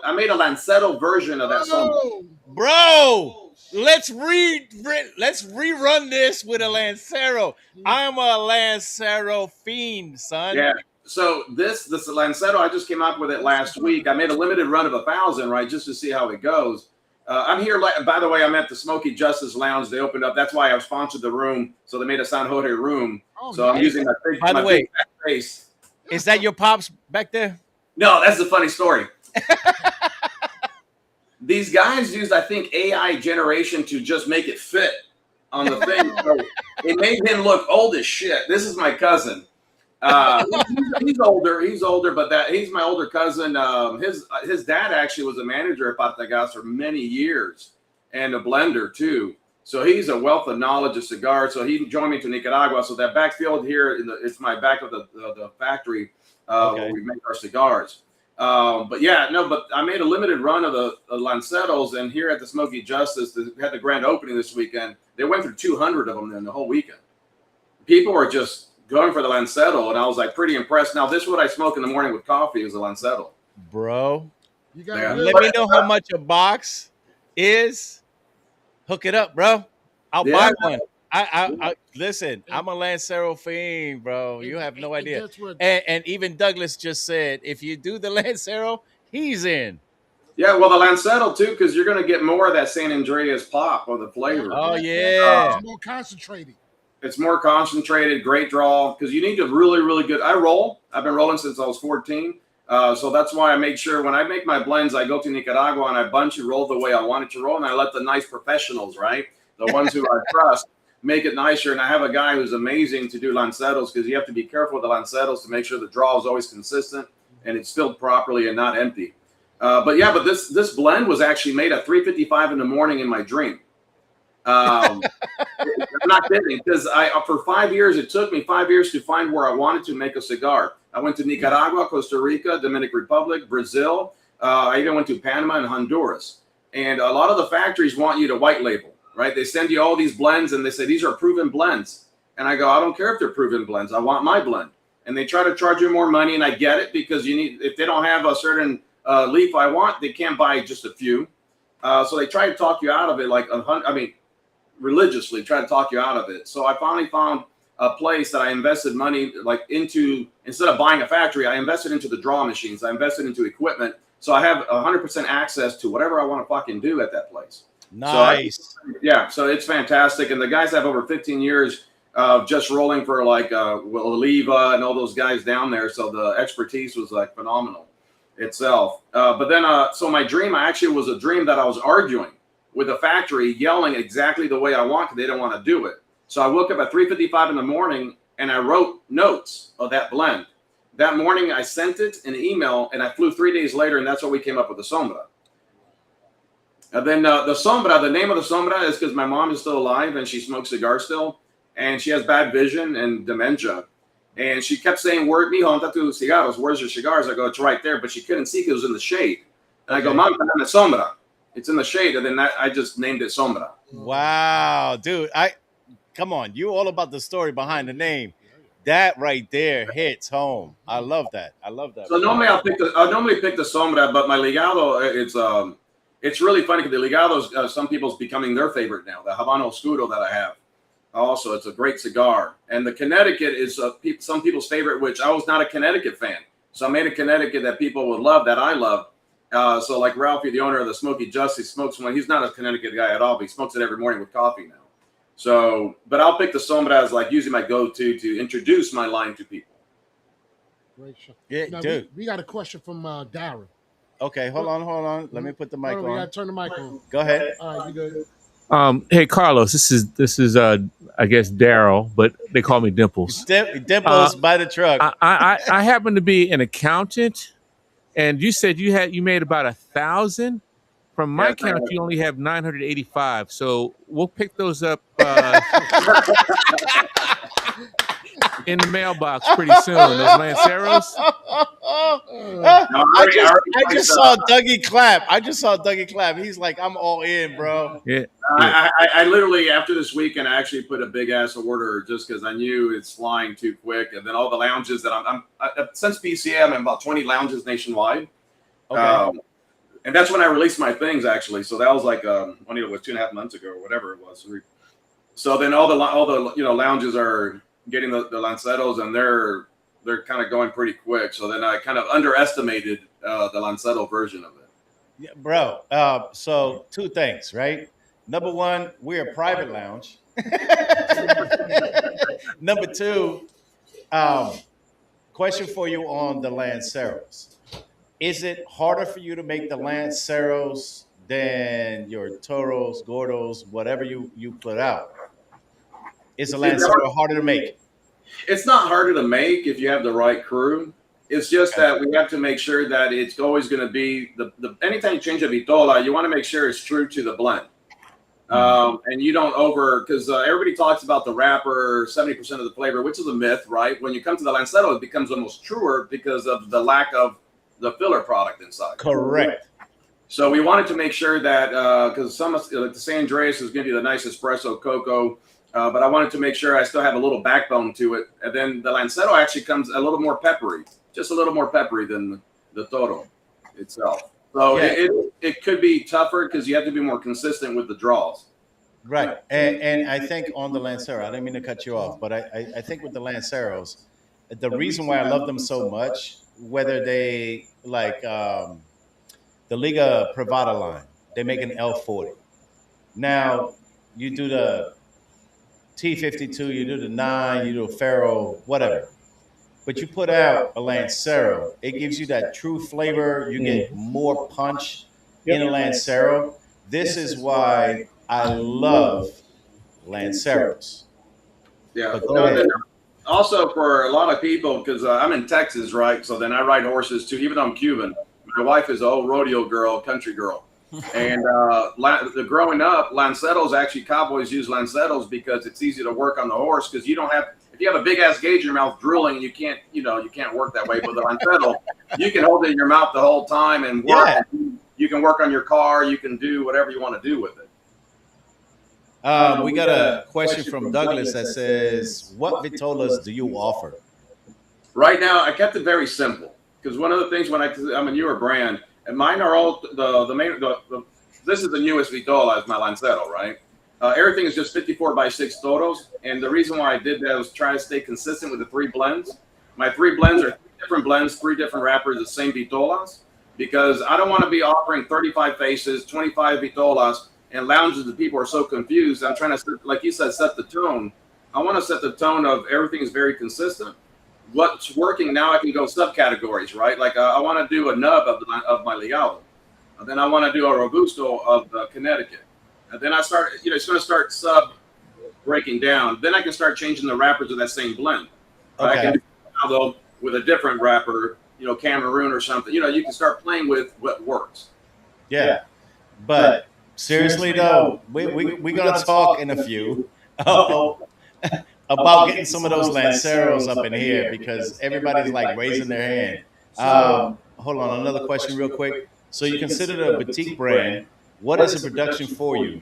I made a Lancero version of that Sombra. Bro, let's rerun this with a Lancero. I'm a Lancero fiend, son. Yeah. So this Lancero, I just came up with it last week. I made a limited run of 1,000, right, just to see how it goes. I'm here, by the way, I'm at the Smoky Justice Lounge. They opened up. That's why I sponsored the room. So they made a San Jorge room. So I'm using my big face. Is that your pops back there? No, that's a funny story. These guys used, I think, AI generation to just make it fit on the thing. So it made him look old as shit. This is my cousin. He's older, but he's my older cousin. His dad actually was a manager at Patagas for many years and a blender too. So he's a wealth of knowledge of cigars. So he joined me to Nicaragua. So that backfield here, it's my back of the factory where we make our cigars. But I made a limited run of the Lanceros, and here at the Smoky Justice, they had the grand opening this weekend. They went through 200 of them in the whole weekend. People were just going for the Lancero, and I was like pretty impressed. Now, this is what I smoke in the morning with coffee is a Lancero. Bro, let me know how much a box is. Hook it up, bro. I'll buy one. I listen, I'm a Lancero fiend, bro. You have no idea. And even Douglas just said, if you do the Lancero, he's in. Yeah, well, the Lancero too, because you're going to get more of that San Andreas pop or the flavor. Oh, yeah. It's more concentrated. It's more concentrated, great draw, because you need to really, really good. I've been rolling since I was 14. So that's why I make sure when I make my blends, I go to Nicaragua and I bunch and roll the way I want it to roll. And I let the nice professionals, right? the ones who I trust, make it nicer. And I have a guy who's amazing to do lanceros, because you have to be careful with the lanceros to make sure the draw is always consistent and it's filled properly and not empty. But this blend was actually made at 3:55 in the morning in my dream. I'm not kidding, because for 5 years, it took me 5 years to find where I wanted to make a cigar. I went to Nicaragua, Costa Rica, Dominican Republic, Brazil. I even went to Panama and Honduras. And a lot of the factories want you to white label, right? They send you all these blends and they say, these are proven blends. And I go, I don't care if they're proven blends. I want my blend. And they try to charge you more money. And I get it, because if they don't have a certain leaf I want, they can't buy just a few. So they try to talk you out of it, religiously try to talk you out of it. So I finally found a place that I invested money into. Instead of buying a factory, I invested into the draw machines. I invested into equipment. So I have 100% access to whatever I want to fucking do at that place. Nice. So it's fantastic. And the guys have over 15 years of just rolling for Oliva and all those guys down there. So the expertise was phenomenal itself. But then, so my dream was a dream that I was arguing with a factory, yelling exactly the way I want, because they don't want to do it. So I woke up at 3:55 in the morning and I wrote notes of that blend. That morning I sent it in an email, and I flew 3 days later, and that's what we came up with the Sombra. And then the Sombra, the name of the Sombra is because my mom is still alive and she smokes cigars still, and she has bad vision and dementia. And she kept saying, mijo, ¿dónde tus cigarros? Where's your cigars? I go, it's right there. But she couldn't see because it was in the shade. And I go, Mom, it's Sombra. It's in the shade. And then I just named it Sombra. Wow, dude. Come on. You all about the story behind the name. That right there hits home. I love that. So normally I normally pick the Sombra, but my Ligado, it's really funny because the Ligado, some people's becoming their favorite now. The Habano Oscuro that I have. Also, it's a great cigar. And the Connecticut is some people's favorite, which I was not a Connecticut fan. So I made a Connecticut that people would love, that I love. So like Ralphie, the owner of the Smoky Justice, smokes one. He's not a Connecticut guy at all, but he smokes it every morning with coffee now. So, but I'll pick the Sombra as usually my go-to to introduce my line to people. Great show. Yeah, now, dude. We got a question from Darren. Okay, hold on. Let me put the mic on. We got to turn the mic on. Go ahead. All right, you good. Hey Carlos, this is I guess Daryl, but they call me Dimples. Dimples by the truck. I happen to be an accountant, and you said you made about 1,000. From my count, you only have 985. So we'll pick those up in the mailbox pretty soon. Those Lanceros. I just saw Dougie clap. He's like, I'm all in, bro. Yeah. I literally, after this weekend, I actually put a big ass order just because I knew it's flying too quick. And then all the lounges that I'm since PCA, I'm in about 20 lounges nationwide. Okay. And that's when I released my things, actually. So that was when it was 2.5 months ago or whatever it was. So then all the lounges are getting the Lanceros, and they're kind of going pretty quick. So then I kind of underestimated the Lancero version of it. Yeah, bro. So 2 things, right? Number 1, we're a private lounge. Number 2, question for you on the Lanceros. Is it harder for you to make the Lanceros than your Toros, Gordos, whatever you put out? Is a Lancero harder to make? It's not harder to make if you have the right crew. It's just that we have to make sure that it's always going to be the anytime you change a Vitola, you want to make sure it's true to the blend. And you don't because everybody talks about the wrapper, 70% of the flavor, which is a myth, right? When you come to the Lancero, it becomes almost truer because of the lack of the filler product inside. Correct. So we wanted to make sure that because the San Andreas is going to be the nice espresso cocoa, but I wanted to make sure I still have a little backbone to it. And then the Lancero actually comes a little more peppery, just a little more peppery than the Toro itself. So it could be tougher because you have to be more consistent with the draws. Right. And I think on the Lancero, I didn't mean to cut you off, but I think with the Lanceros, the reason why I love them so much, whether they the Liga Privada line, they make an L40. Now, you do the T52, you do the 9, you do a Faro, whatever. But you put out a Lancero, it gives you that true flavor. You get more punch in a Lancero. This is why I love Lanceros. Yeah. But go ahead. Also, for a lot of people, because I'm in Texas, right? So then I ride horses too, even though I'm Cuban. My wife is an old rodeo girl, country girl. And growing up, Lanceros, actually cowboys use Lanceros because it's easy to work on the horse because you don't have, if you have a big ass gauge in your mouth drooling, you can't work that way. But the Lancero, you can hold it in your mouth the whole time and work. Yeah. You can work on your car. You can do whatever you want to do with it. We got a question from Douglas that says, "What vitolas do you offer?" Right now, I kept it very simple because one of the things I'm a newer brand, and mine are all this is the newest vitola as my Lancero, right? Everything is just 54x6 toros, and the reason why I did that was try to stay consistent with the 3 blends. My 3 blends are 3 different blends, 3 different wrappers, the same vitolas, because I don't want to be offering 35 faces, 25 vitolas, and lounges that people are so confused. I'm trying to, like you said, set the tone. I want to set the tone of everything is very consistent. What's working now, I can go subcategories, right? Like I want to do a nub of my Legal. And then I want to do a Robusto of Connecticut. And then I start, it's going to start sub breaking down. Then I can start changing the wrappers of that same blend. Okay. I can do though with a different wrapper, Cameroon or something. You can start playing with what works. Yeah. But seriously though, we're gonna talk in a few about getting some of those Lanceros up in here because everybody's like raising their hand. Hold on, another question real quick. So you consider it a boutique brand. What is the production for you?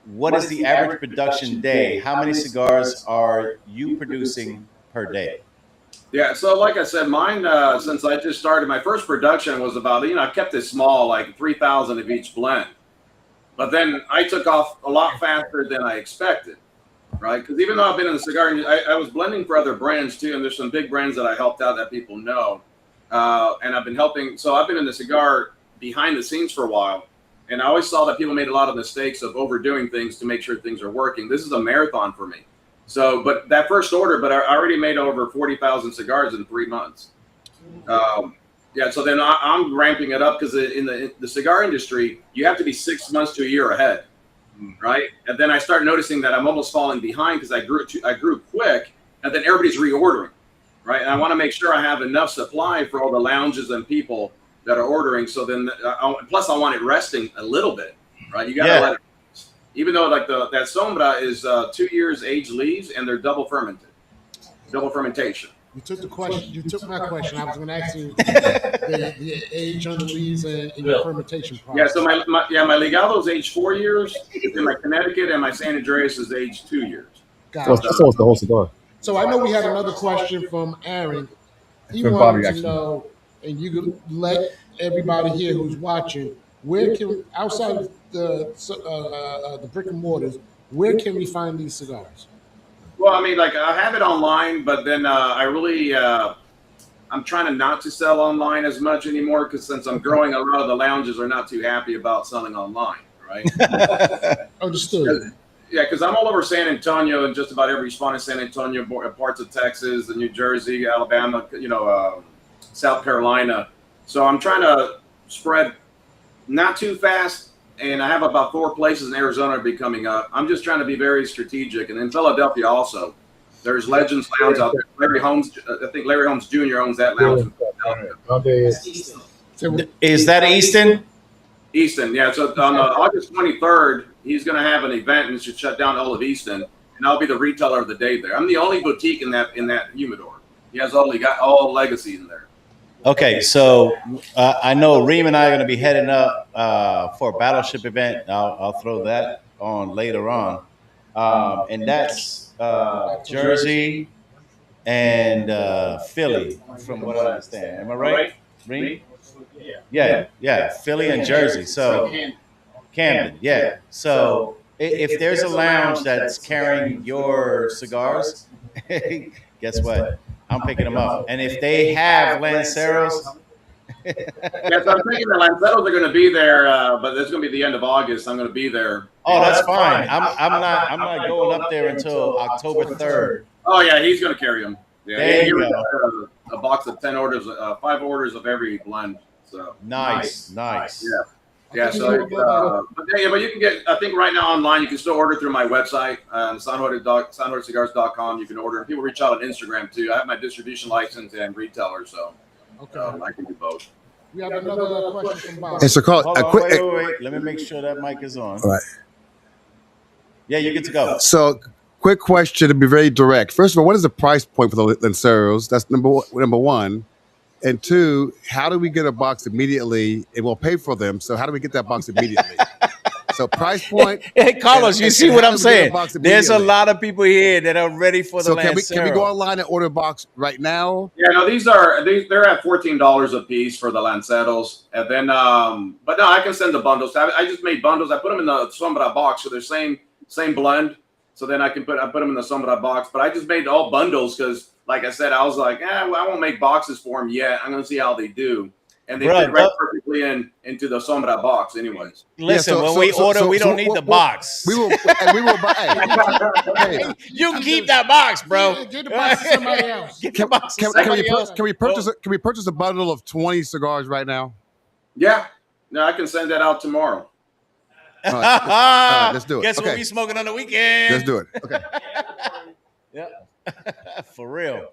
What is the average production day? How many cigars are you producing per day? Yeah, so like I said, mine, since I just started, my first production was about, I kept it small, like 3,000 of each blend. But then I took off a lot faster than I expected, right? Because even though I've been in the cigar industry, I was blending for other brands too, and there's some big brands that I helped out that people know. And I've been helping, so I've been in the cigar behind the scenes for a while. And I always saw that people made a lot of mistakes of overdoing things to make sure things are working. This is a marathon for me. So, but that first order, but I already made over 40,000 cigars in 3 months. Yeah, so then I'm ramping it up because in the cigar industry, you have to be 6 months to a year ahead, right? And then I start noticing that I'm almost falling behind because I grew quick, and then everybody's reordering, right? And I want to make sure I have enough supply for all the lounges and people that are ordering. So then, plus I want it resting a little bit, right? You got to let it rest. Even though like that Sombra is 2 years aged leaves and they're double fermentation. You took the question. You took my question. I was going to ask you the age on the leaves and your fermentation process. Yeah, so my Legado is aged 4 years, and my Connecticut and my San Andreas is aged 2 years. Gotcha. So it's the whole cigar. So I know we had another question from Aaron. He wanted to know, and you can let everybody here who's watching, where can, outside of the brick and mortars, where can we find these cigars? Well, I mean, like I have it online, but then I really, I'm trying to not to sell online as much anymore because since I'm growing, a lot of the lounges are not too happy about selling online, right? Understood. Yeah, because I'm all over San Antonio and just about every spot in San Antonio, parts of Texas, and New Jersey, Alabama, South Carolina. So I'm trying to spread not too fast. And I have about 4 places in Arizona to be coming up. I'm just trying to be very strategic. And in Philadelphia also, there's Legends Lounge out there. Larry Holmes, I think Larry Holmes Jr. owns that lounge in Philadelphia. Is that Easton? Easton, yeah. So on August 23rd, he's going to have an event and should shut down all of Easton. And I'll be the retailer of the day there. I'm the only boutique in that humidor. He has got all legacy in there. Okay, so I know Reem and I are going to be heading up for a battleship event. I'll throw that on later on. And that's Jersey and Philly, from what I understand. Am I right, Reem? Yeah, Philly and Jersey. So Camden, yeah. So if there's a lounge that's carrying your cigars, guess what? I'm picking them up. And if they have Lanceros. Yeah, so I'm thinking the Lanceros are going to be there, but it's going to be the end of August. I'm going to be there. Oh, that's fine. I'm not going up there until October 3rd. Oh yeah, he's going to carry them. Yeah, there you go. A box of 10 orders, 5 orders of every blend. So nice. Yeah. Yeah, so but you can get. I think right now online you can still order through my website, sanjordcigars.com. You can order, and people reach out on Instagram too. I have my distribution license and retailer, so I can do both. We have another question from Bob. And so, Carl, Hold on, wait. Let me make sure that mic is on. All right. Yeah, you get to go. So, quick question to be very direct. First of all, what is the price point for the Lanceros? That's number one. And two, how do we get a box immediately? And we'll pay for them. So how do we get that box immediately? So price point. Hey, Carlos, you see what I'm saying? There's a immediately? lot of people here that are ready for the So Lancero. can we go online and order a box right now? Yeah, no, they're at $14 a piece for the Lanceros, and then but no, I can send the bundles. I just made bundles. I put them in the Sombra box, so they're same blend. So then I put them in the Sombra box, but I just made all bundles because, like I said, I was like, I won't make boxes for them yet. I'm gonna see how they do, and they fit right perfectly into the Sombra box, anyways. Listen, when we order, we don't need the box. We will buy. You keep that box, bro. Get the box to somebody else. Get the box to somebody else. Can we purchase a bundle of 20 cigars right now? Yeah, no, I can send that out tomorrow. All right, let's do it. Guess we'll be smoking on the weekend. Let's do it. Okay. Yeah. For real.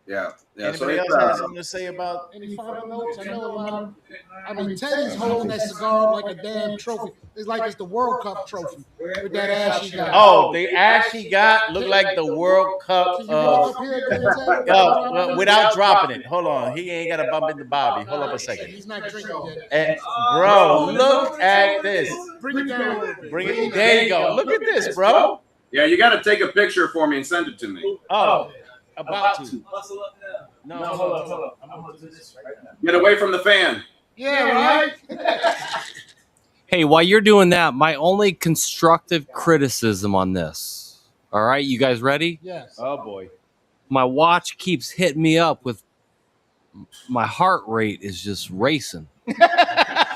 Yeah. Anybody else have something to say about? Any final notes? I know a lot of. I mean, Teddy's holding that cigar like a damn trophy. It's like it's the World Cup trophy with that ash he got. Oh, the ash he got looked like the World Cup without dropping it. Hold on, he ain't got to bump into Bobby. Hold up a second. He's not drinking yet. And, bro, look at this. Bring it down. Bring it. There you go. Look at this, bro. Yeah, you got to take a picture for me and send it to me. Oh, about to. No, hold on. I'm gonna do this right now. Get away from the fan. Yeah, right. Hey, while you're doing that, my only constructive criticism on this. All right, you guys ready? Yes. Oh boy. My watch keeps hitting me up with my heart rate is just racing.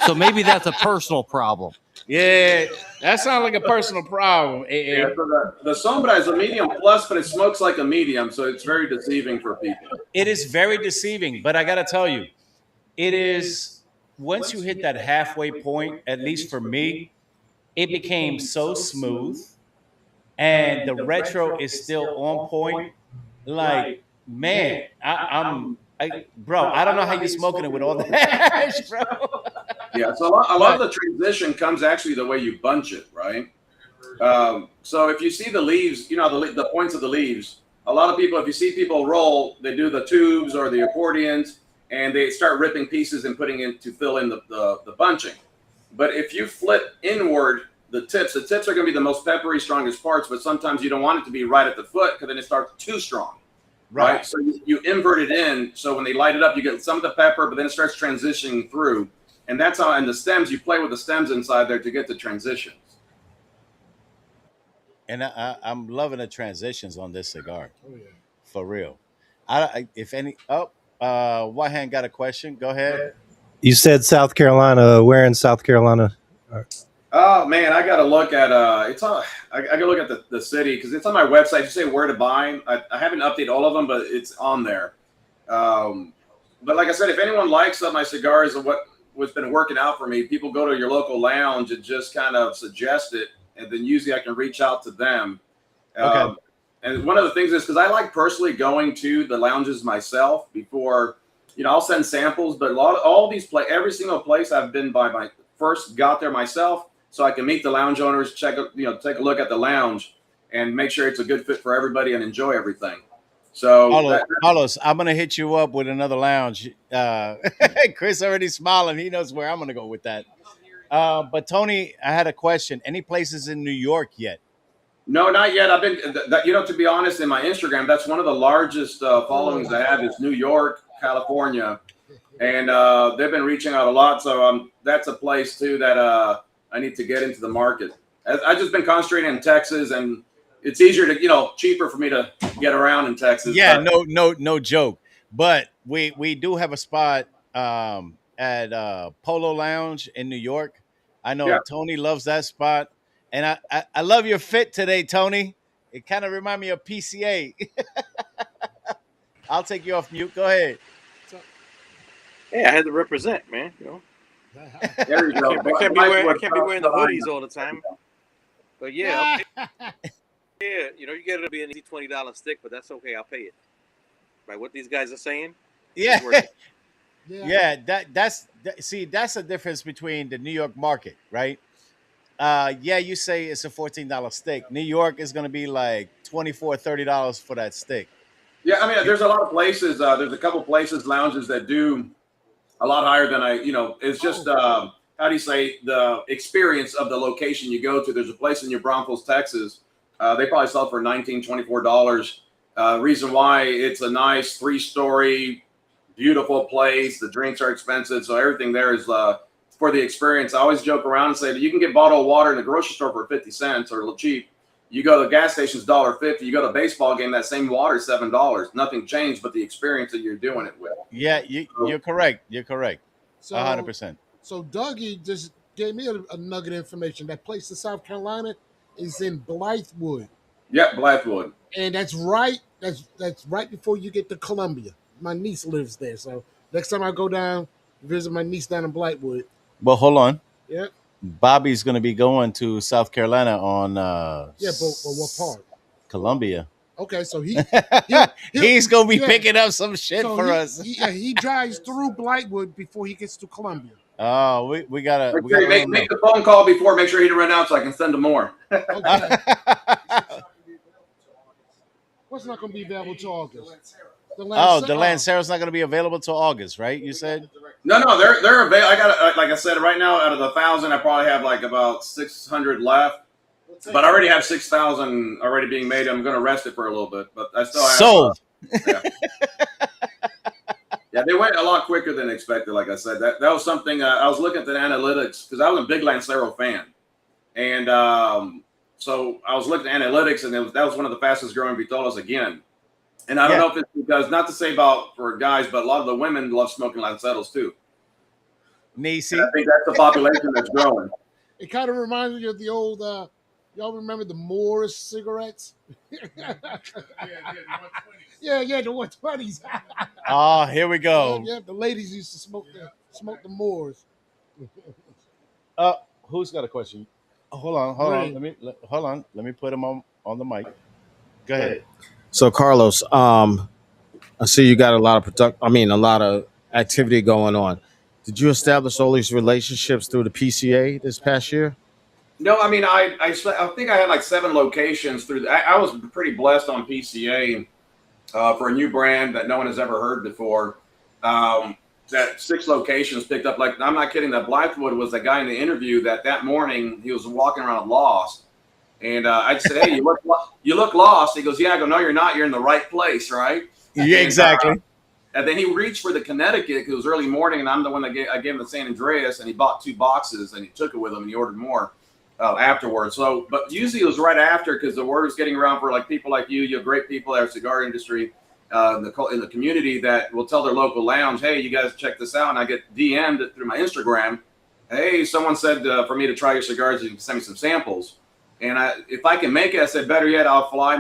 So maybe that's a personal problem. Yeah, that sounds like a personal problem. Yeah, so the Sombra is a medium plus, but it smokes like a medium, so it's very deceiving for people. It is very deceiving, but I gotta tell you, it is once you hit that halfway point, at least for me, it became so smooth, and the retro is still on point. Like, man, bro, I don't know how you're smoking it with all the hash, bro. Yeah, so a lot of the transition comes actually the way you bunch it, right? So if you see the leaves, you know, the points of the leaves, a lot of people, if you see people roll, they do the tubes or the accordions, and they start ripping pieces and putting in to fill in the bunching. But if you flip inward the tips are going to be the most peppery, strongest parts, but sometimes you don't want it to be right at the foot because then it starts too strong. Right. So you invert it in. So when they light it up, you get some of the pepper, but then it starts transitioning through. And that's how, and the stems, you play with the stems inside there to get the transitions. And I'm loving the transitions on this cigar. Oh, yeah. For real. White Hand got a question. Go ahead. You said South Carolina. Where in South Carolina? Oh man, I gotta look at I gotta look at the city because it's on my website. You say where to buy. I haven't updated all of them, but it's on there. But like I said, if anyone likes my cigars and what's been working out for me, people go to your local lounge and just kind of suggest it, and then usually I can reach out to them. Okay. And one of the things is because I like personally going to the lounges myself before, I'll send samples, but every single place I've been by first got there myself, so I can meet the lounge owners, take a look at the lounge, and make sure it's a good fit for everybody and enjoy everything. So, Carlos, I'm gonna hit you up with another lounge. Chris already smiling; he knows where I'm gonna go with that. But Tony, I had a question. Any places in New York yet? No, not yet. I've been, to be honest, in my Instagram, that's one of the largest followings I have is New York, California, and they've been reaching out a lot. So that's a place too that I need to get into the market. I've just been concentrating in Texas, and it's easier to, cheaper for me to get around in Texas. Yeah, no joke. But we do have a spot at Polo Lounge in New York. I know Tony loves that spot. And I love your fit today, Tony. It kind of reminds me of PCA. I'll take you off mute. Go ahead. Hey, I had to represent, man. There you go. I can't be wearing the hoodies all the time. But yeah, yeah, you get it to be an easy $20 stick, but that's okay. I'll pay it. By what these guys are saying, Yeah. it's worth it. Yeah, that's the difference between the New York market, right? Yeah, you say it's a $14 steak. New York is going to be like $24, $30 for that steak. Yeah, I mean, there's a lot of places. There's a couple places, lounges that do a lot higher than it's just how do you say, the experience of the location you go to. There's a place in New Braunfels, Texas. They probably sell for $19, $24. Reason why, it's a nice 3-story, beautiful place. The drinks are expensive, so everything there is for the experience. I always joke around and say that you can get bottled water in the grocery store for 50 cents or a little cheap. You go to the gas station's $1.50. You go to a baseball game, that same water is $7. Nothing changed, but the experience that you're doing it with. Yeah, you're correct. You're correct. So 100%. So Dougie just gave me a nugget of information. That place in South Carolina is in Blythewood. Yep, Blythewood. And that's right. That's right before you get to Columbia. My niece lives there, so next time I go down, visit my niece down in Blythewood. Well, hold on. Yep. Bobby's going to be going to South Carolina on but what part? Columbia. Okay, so he's going to be picking up some shit for us. He drives through Blythewood before he gets to Columbia. Oh, we gotta make the phone call before. Make sure he didn't run out so I can send him more. Okay. What's not going to be available till August? The Lancero's not going to be available till August, right? You said? No, they're available. I got, like I said, right now out of the 1,000, I probably have like about 600 left. But I already have 6,000 already being made. I'm going to rest it for a little bit, but I still have. Sold. Yeah, they went a lot quicker than expected. Like I said, that was something. I was looking at the analytics because I was a big Lancero fan, and so I was looking at analytics, and that was one of the fastest growing vitolas again. And I don't know if it's because, not to say about for guys, but a lot of the women love smoking Lanceros too. Nisi, I think that's the population that's growing. It kind of reminds me of the old. Y'all remember the Moors cigarettes? Yeah, the 120s. Oh, here we go. Yeah, the ladies used to smoke the Moors. Who's got a question? Hold on. Let me put him on the mic. Go ahead. So Carlos, I see you got a lot of activity going on. Did you establish all these relationships through the PCA this past year? No, I mean, I think I had like 7 locations through. I was pretty blessed on PCA for a new brand that no one has ever heard before. That 6 locations picked up. Like, I'm not kidding. That Blythewood was the guy in the interview that morning he was walking around lost, and I said, "Hey, you look lost." He goes, "Yeah." I go, "No, you're not. You're in the right place, right?" Yeah, exactly. And then he reached for the Connecticut because it was early morning, and I'm the one that I gave him the San Andreas, and he bought 2 boxes and he took it with him and he ordered more. Afterwards. So, but usually it was right after because the word was getting around for like people like you. You have great people in our cigar industry in the community that will tell their local lounge, "Hey, you guys check this out." And I get DM'd through my Instagram. "Hey, someone said for me to try your cigars. You can send me some samples." And if I can make it, I said, better yet, I'll fly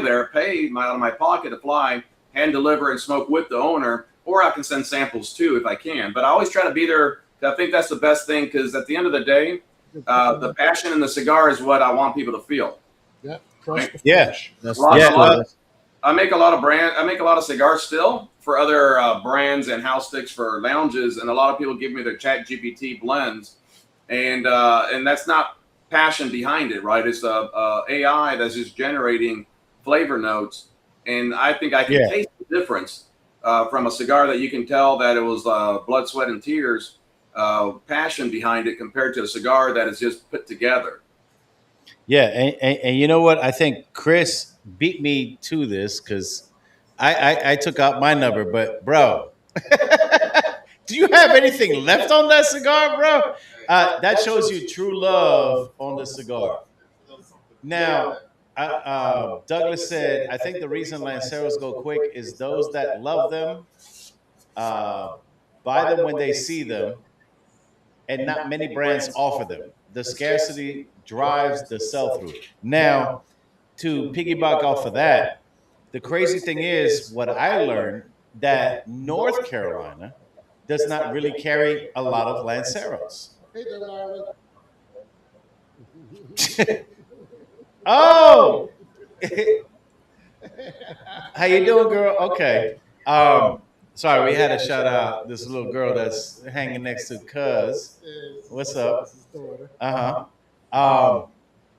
there, pay out of my pocket to fly, hand deliver and smoke with the owner, or I can send samples too if I can. But I always try to be there. I think that's the best thing because at the end of the day, the passion in the cigar is what I want people to feel. Yeah. I make a lot of cigars still for other brands and house sticks for lounges, and a lot of people give me their Chat GPT blends, and that's not passion behind it, right? It's AI that's just generating flavor notes, and I think I can taste the difference from a cigar that you can tell that it was blood, sweat, and tears. Passion behind it compared to a cigar that is just put together. Yeah, and you know what? I think Chris beat me to this because I took out my number, but bro, do you have anything left on that cigar, bro? That shows you true love on the cigar. Now, Douglas said, I think the reason Lanceros go quick is those that love them buy them when they see them, and not many brands offer them. The scarcity drives the sell-through. Now, to piggyback off of that, the crazy thing is what I learned that North Carolina does not really carry a lot of Lanceros. Hey there, Larry. Oh, how you doing, girl? Okay. Sorry, we had to shout out this little girl that's hanging next to Cuz. What's up? Uh-huh.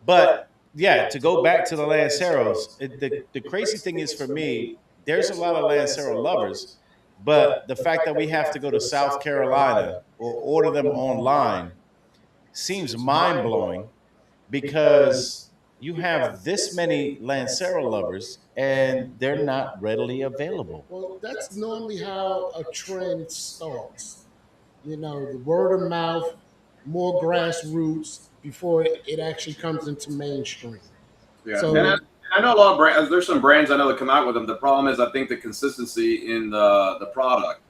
But yeah, to go back to the Lanceros, the crazy thing is for me, there's a lot of Lancero lovers, but the fact that we have to go to South Carolina or order them online seems mind blowing because you have this many Lancero lovers and they're not readily available. Well, that's normally how a trend starts. You know, the word of mouth, more grassroots before it actually comes into mainstream. Yeah, So, and I know a lot of brands. There's some brands I know that come out with them. The problem is, I think the consistency in the product,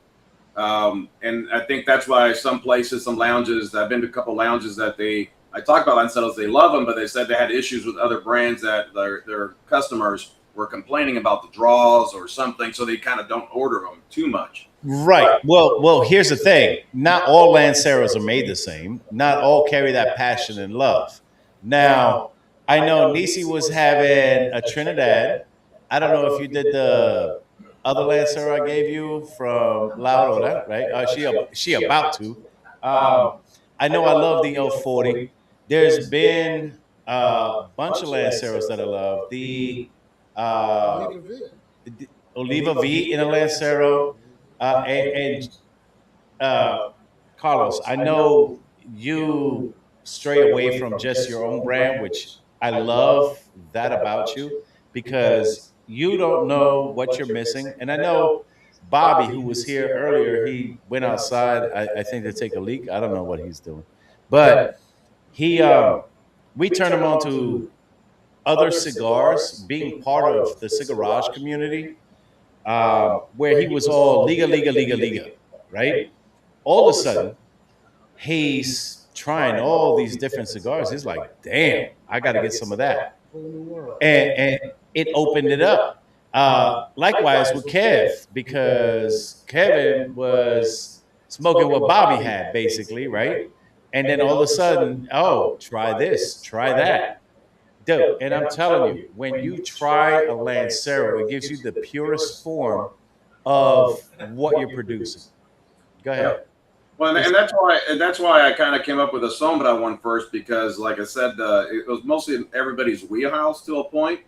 and I think that's why some places, some lounges. I've been to a couple lounges that I talked about Lanceros. They love them, but they said they had issues with other brands that their customers were complaining about the draws or something, so they kind of don't order them too much. Right. Well, here's the thing. Not all Lanceros are made the same. Not all carry that passion and love. Now, I know Nisi was having a Trinidad. I don't know if you did the other Lancero I gave you from La Aurora, right? She about to. I know I love the L40. There's been a bunch of Lanceros that I love. The Oliva V in a Lancero, and Carlos, I know you stray away from just your own brand, which I love that about you because you don't know what you're missing. And I know Bobby, who was here earlier, he went outside, I think, to take a leak. I don't know what he's doing, but he, we turned him on to other cigars, being part of the Cigarage community, where he was all Liga, right? All of a sudden, he's trying all these different cigars. He's like, damn, I got to get some of that. And it opened it up. Likewise with Kev, because Kevin was smoking what Bobby had, basically, right? And then all of a sudden, oh, try this, try that. Dude, and I'm telling you, when you try a Lancero, it gives you the purest form of what you're producing. Go ahead. Yep. Well, and that's why I kind of came up with a Sombra one first, because, like I said, it was mostly everybody's wheelhouse to a point,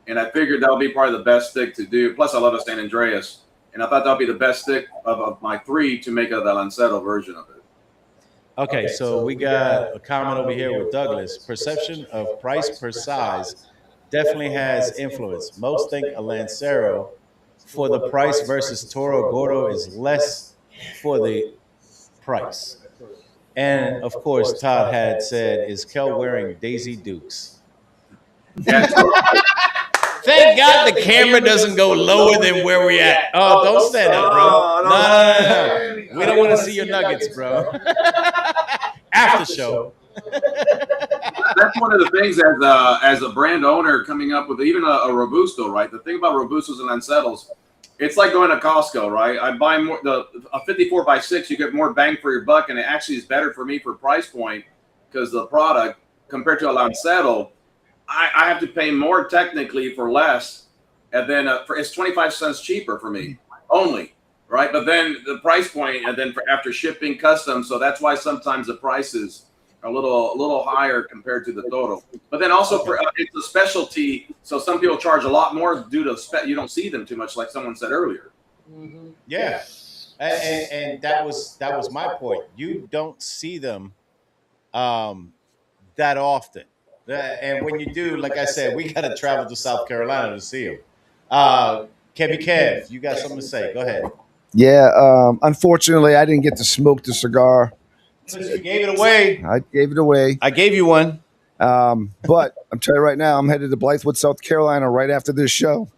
and I figured that would be probably the best stick to do. Plus, I love a San Andreas, and I thought that would be the best stick of my three to make the Lancero version of it. Okay, so we got a comment over here with Douglas. Perception of price per size definitely has influence. Most think a Lancero for the price versus Toro Gordo is less for the price. And of course, Todd had said, "Is Kel wearing Daisy Dukes?" Thank God the camera doesn't go lower than where we at. Oh, don't stand up, bro. No. We don't want to see your nuggets, bro. After show. That's one of the things as a brand owner coming up with even a Robusto, right? The thing about Robustos and Lanceros, it's like going to Costco, right? I buy more a 54x6, you get more bang for your buck, and it actually is better for me for price point because the product compared to a Lancero, I have to pay more technically for less, and then it's 25 cents cheaper for me only, right? But then the price point, and then after shipping, customs, so that's why sometimes the prices are a little higher compared to the total. But then also for it's a specialty, so some people charge a lot more due to you don't see them too much, like someone said earlier. Yeah, and that was my point. You don't see them that often. And when you do, like I said, we got to travel to South Carolina to see them. Kev, you got something to say? Go ahead. Yeah, unfortunately, I didn't get to smoke the cigar. You gave it away. I gave it away. I gave you one. But I'm telling you right now, I'm headed to Blythewood, South Carolina right after this show.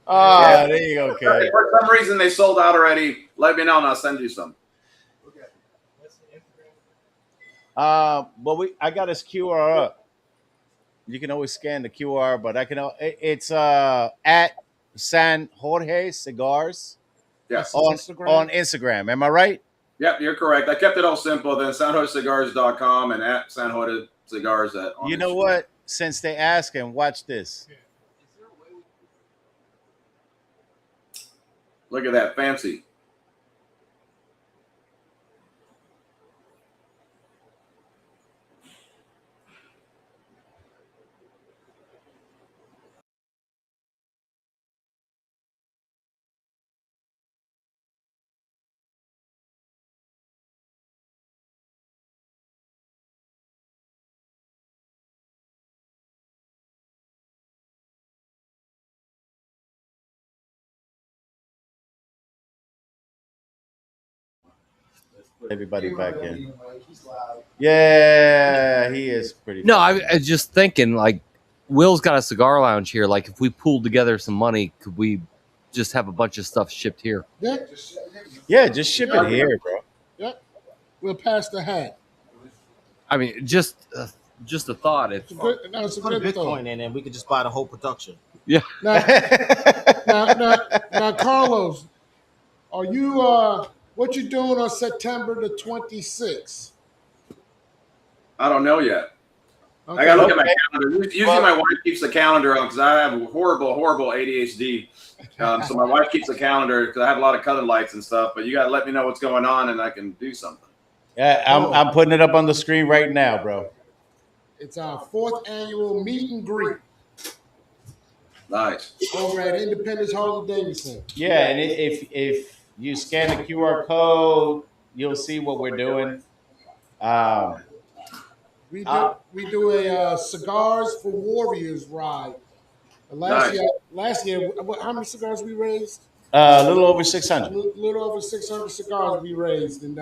Oh, there you go, Kev. If for some reason they sold out already, let me know and I'll send you some. Well, I got his QR up. You can always scan the QR, but I can. It's at San Jorge Cigars. Yes. On Instagram. Am I right? Yep, you're correct. I kept it all simple. Then sanjosecigars.com and at San Jorge Cigars at. You know what? Since they asking, watch this. Look at that, fancy. Everybody back in. Yeah, he is pretty. No, I was just thinking, like, Will's got a cigar lounge here. Like, if we pooled together some money, could we just have a bunch of stuff shipped here? Yeah, just ship it here, bro. Yep. We'll pass the hat. I mean, just a thought. If it's a Put a good Bitcoin thought. in, and we could just buy the whole production. Yeah. Now, Carlos, are you what you doing on September the 26th? I don't know yet. Okay. I gotta look at my calendar. Usually, my wife keeps the calendar on because I have horrible ADHD. So my wife keeps the calendar because I have a lot of color lights and stuff. But you gotta let me know what's going on, and I can do something. Yeah, I'm putting it up on the screen right now, bro. It's our 4th annual meet and greet. Nice. Over at Independence Harley Davidson. Yeah, and if you scan the QR code, you'll see what we're doing. We do a Cigars for Warriors ride. Last year, how many cigars we raised? A little over 600. A little over 600 cigars we raised and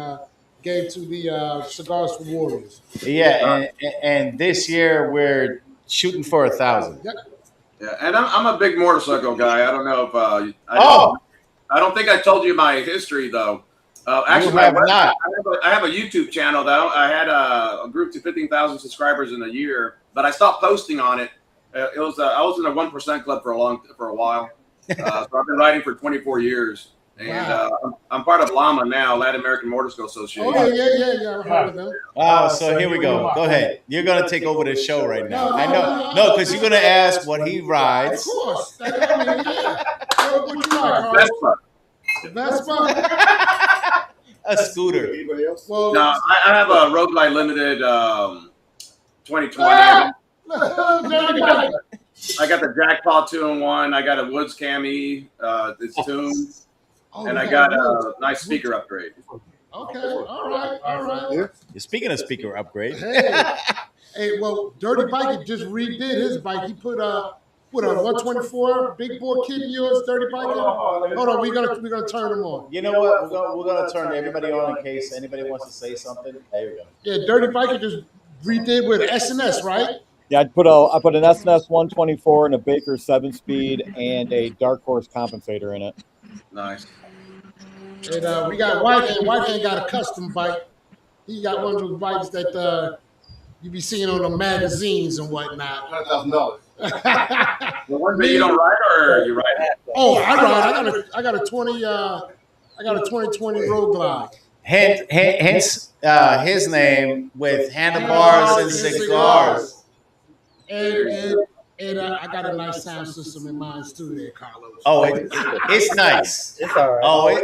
gave to the Cigars for Warriors. Yeah, and this year we're shooting for 1,000. Yeah, and I'm a big motorcycle guy. I don't know if I don't think I told you my history though. Actually, I have a YouTube channel though. I had a group to 15,000 subscribers in a year, but I stopped posting on it. I was in a 1% club for a while. So I've been riding for 24 years, and I'm part of LAMA now, Latin American Motorcycle Association. Oh yeah. I've heard of them. Oh, so here we go. Go ahead. You're gonna take over the show right now. I know. No, because you're gonna ask what he rides. Of course. What you ride, Carl? Vespa. A scooter. Anybody else? Well, no, I have a Road Glide Limited 2020. I got the Jackpot 2-in-1. I got a Woods Cami. It's tuned. And I got a nice speaker upgrade. Okay, all right. Speaking of speaker upgrade. Hey, well, Dirty Bike just redid his bike. He put a 124 big bore kit in yours, Dirty Bike. Hold on, we're gonna turn them on. You know what? We're gonna turn everybody on in case anybody wants to say something. There we go. Yeah, Dirty Bike just redid with SNS, right? Yeah, I put an SNS 124 and a Baker 7-speed and a Dark Horse compensator in it. Nice. And we got White ain't got a custom bike. He got one of those bikes that you be seeing on the magazines and whatnot. $1,000. The one that you don't ride, or you ride? Oh, I ride. I got a 2020 Road Glide. Hence his name with handlebars and cigars. And I got a nice sound system in mine too, there, Carlos. Oh, it's nice. It's all right. Oh,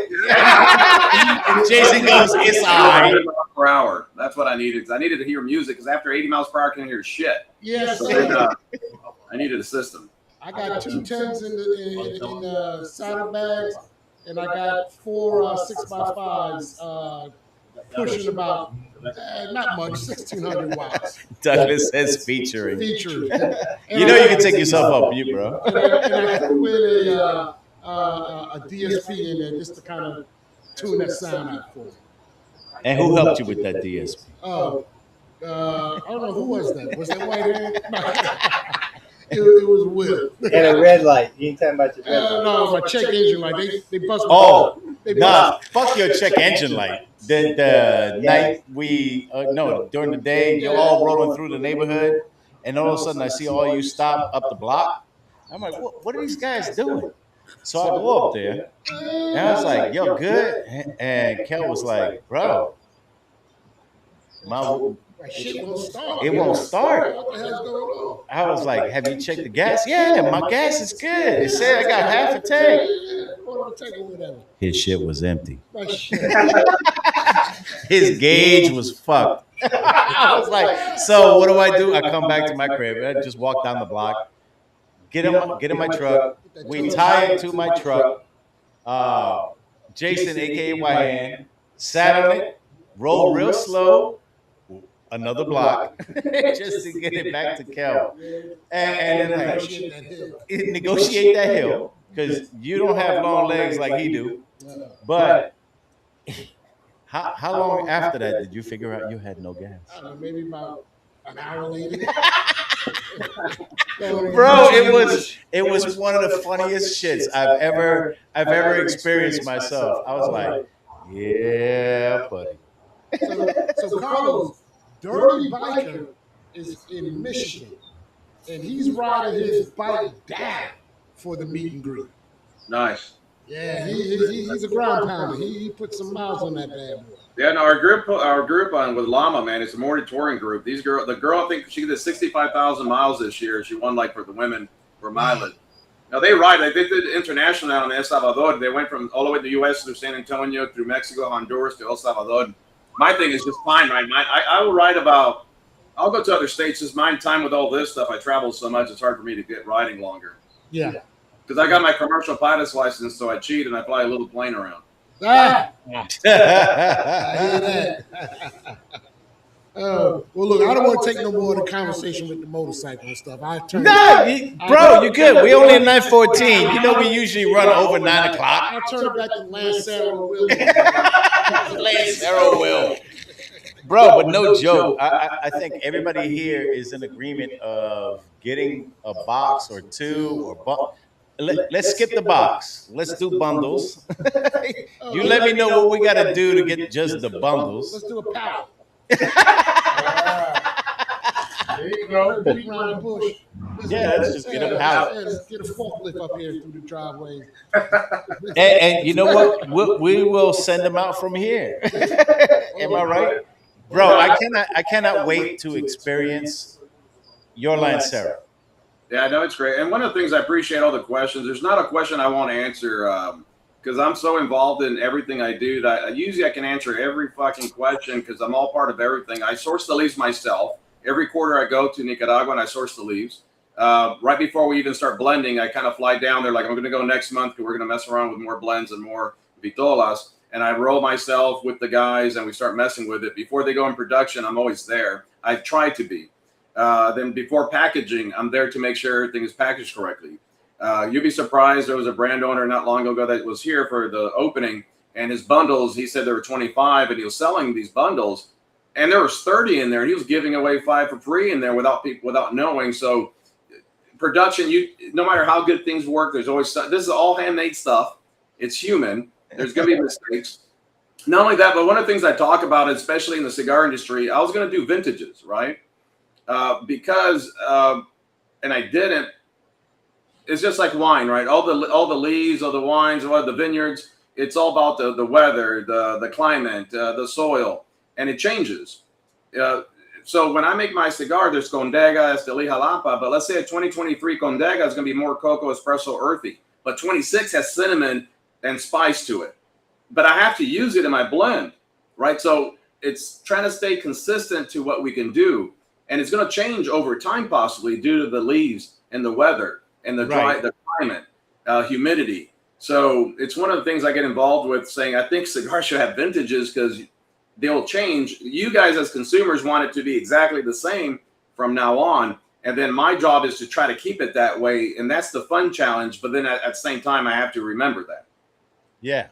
Jason goes, it's all right. Per hour. That's what I needed. Because I needed to hear music. Because after 80 miles per hour, I can't hear shit. Yes. So then, I needed a system. I got 2 10s in the saddlebags, and I got 4 6x5s pushing about not much, 1,600 watts. Douglas says featuring. Featuring. You know you can take yourself up, you bro. And I put with a DSP in there just to kind of tune that sound out for me. And who helped you with that DSP? I don't know who was that. Was that White Hand? No. It was Will. And a red light. You ain't talking about your red light. No, my check engine light. They busted. Oh, nah, fuck your check engine light. The night during the day, you're all rolling through the neighborhood, and all of a sudden I see all you stop up the block. I'm like, what are these guys doing? So I go up there, and I was like, "Yo, good?" And Kel was like, "Bro, my Shit won't start. it won't start." What the hell's going on? I was like, "Have you checked the gas?" "Yeah, my gas is good. It said I got half a tank." Quarter of a tank or whatever. His shit was empty. My shit. His gauge was fucked. I was like, "So what do? I come back to my crib. I just walk down the block, get in my truck. We tie it to my truck. Jason, aka YN, sat on it, rolled real slow, another block, just to get it back to Kel. And then negotiate that hill, because you don't have long legs like he do. But how long after that did you figure out you had no gas? I don't know, maybe about an hour later. Bro, it was one of the funniest shits I've ever experienced myself. I was like, yeah, buddy. So Carlos, Dirty Biker is in Michigan, and he's riding his bike down for the meet and greet. Nice. Yeah, he's a ground pounder. He put some miles on that bad boy. Yeah, no, our group on with Llama, man, it's a morning touring group. The girl, I think she did 65,000 miles this year. She won like for the women for mileage. Now they ride. They did international now in El Salvador. They went from all the way to the U.S. through San Antonio, through Mexico, Honduras to El Salvador. My thing is just fine, right? I will ride about. I'll go to other states. Just my time with all this stuff. I travel so much, it's hard for me to get riding longer. Yeah. Because I got my commercial pilot's license, so I cheat and I fly a little plane around. Ah! I hear that. Well, look, I don't want to take no more of the conversation with the motorcycle and stuff. Bro, you good. We only at 9:14. You know we usually run over 9 o'clock. I'll turn it back to Lancero Will. Lancero Will. Bro, but no joke. I think everybody here is in agreement of getting a box or two or let's skip the box. Let's do bundles. You let me know what we got to do to get just the bundles. Let's do a pallet. There you go. Beat around the bush. Yeah, let's just get a pallet. Let's get a forklift up here through the driveway. And you know what? We will send them out from here. Am I right? Bro, I cannot wait to experience your Lancero. Yeah, I know it's great. And one of the things I appreciate all the questions. There's not a question I won't answer because I'm so involved in everything I do that usually I can answer every fucking question because I'm all part of everything. I source the leaves myself. Every quarter I go to Nicaragua and I source the leaves. Right before we even start blending, I kind of fly down there like I'm going to go next month because we're going to mess around with more blends and more vitolas. And I roll myself with the guys and we start messing with it. Before they go in production, I'm always there. I try to be. Then before packaging, I'm there to make sure everything is packaged correctly. You'd be surprised. There was a brand owner not long ago that was here for the opening, and his bundles, he said there were 25, and he was selling these bundles, and there was 30 in there, and he was giving away 5 for free in there without knowing. So production, no matter how good things work, there's always this is all handmade stuff. It's human. There's going to be mistakes. Not only that, but one of the things I talk about, especially in the cigar industry, I was going to do vintages, right? Because and I didn't. It's just like wine, right? All the leaves, all the wines, all the vineyards. It's all about the weather, the climate, the soil, and it changes. So when I make my cigar, there's Condega, Esteli Jalapa, but let's say a 2023 Condega is going to be more cocoa, espresso, earthy, but 26 has cinnamon and spice to it. But I have to use it in my blend, right? So it's trying to stay consistent to what we can do. And it's going to change over time, possibly due to the leaves and the weather and the climate, humidity. So it's one of the things I get involved with, saying I think cigars should have vintages because they'll change. You guys as consumers want it to be exactly the same from now on. And then my job is to try to keep it that way. And that's the fun challenge. But then at the same time, I have to remember that. Yeah,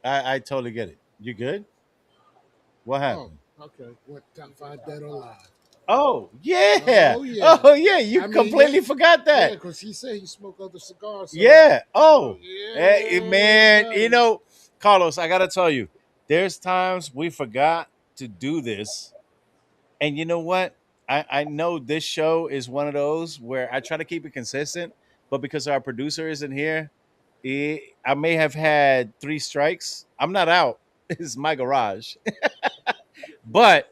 I totally get it. You good? What happened? Oh, okay. What, top 5 dead or alive? Oh, yeah. Oh, yeah. You completely forgot that. Yeah, because he said he smoked other cigars. So. Yeah. Oh, hey, man. You know, Carlos, I got to tell you, there's times we forgot to do this. And you know what? I know this show is one of those where I try to keep it consistent, but because our producer isn't here, I may have had 3 strikes. I'm not out. It's my garage. But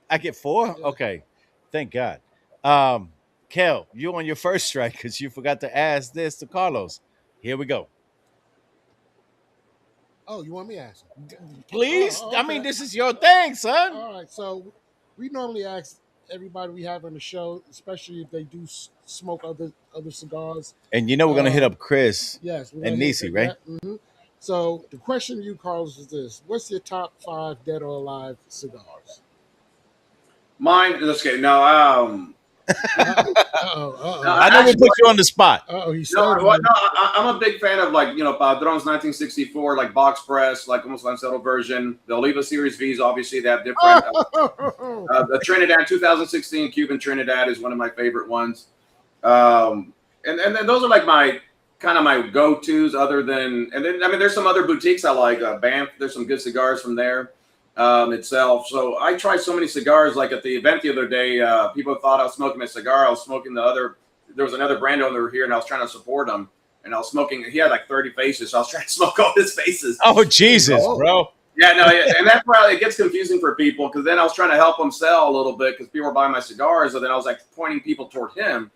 I get 4? Okay. Thank God. Kel, you on your first strike because you forgot to ask this to Carlos. Here we go. Oh, you want me to ask? Please? Oh, I okay. mean, this is your thing, son. All right. So we normally ask everybody we have on the show, especially if they do smoke other cigars. And you know we're gonna hit up Chris Yes, we're and gonna hit Nisi, that. right? Yeah. So the question to you, Carlos, is this: what's your top 5 dead or alive cigars? Mine. Okay. No. I know we put you on the spot. Oh, he's no, starting. well, no, I'm a big fan of Padron's 1964, like box press, like almost unsettled version. The Oliva Series V's, obviously, they have different. The Trinidad 2016 Cuban Trinidad is one of my favorite ones. And then those are like my go-tos. Other than, and then I mean, there's some other boutiques I like. Banff, there's some good cigars from there itself. So I try so many cigars. Like at the event the other day, people thought I was smoking a cigar. I was smoking the other. There was another brand owner here, and I was trying to support him. And I was smoking. He had like 30 faces, so I was trying to smoke all his faces. Oh Jesus, bro! Yeah, no, and that's why it gets confusing for people because then I was trying to help him sell a little bit because people were buying my cigars, and then I was like pointing people toward him,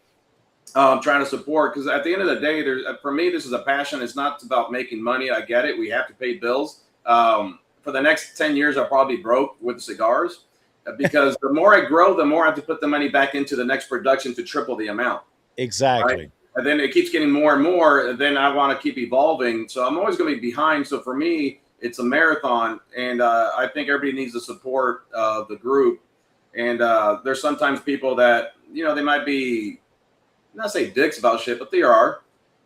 trying to support. Because at the end of the day, for me, this is a passion. It's not about making money. I get it. We have to pay bills. For the next 10 years, I'll probably be broke with cigars because the more I grow, the more I have to put the money back into the next production to triple the amount. Exactly. Right? And then it keeps getting more and more. And then I want to keep evolving. So I'm always going to be behind. So for me, it's a marathon. And I think everybody needs to support the group. And there's sometimes people that, they might be, not say dicks about shit, but they are.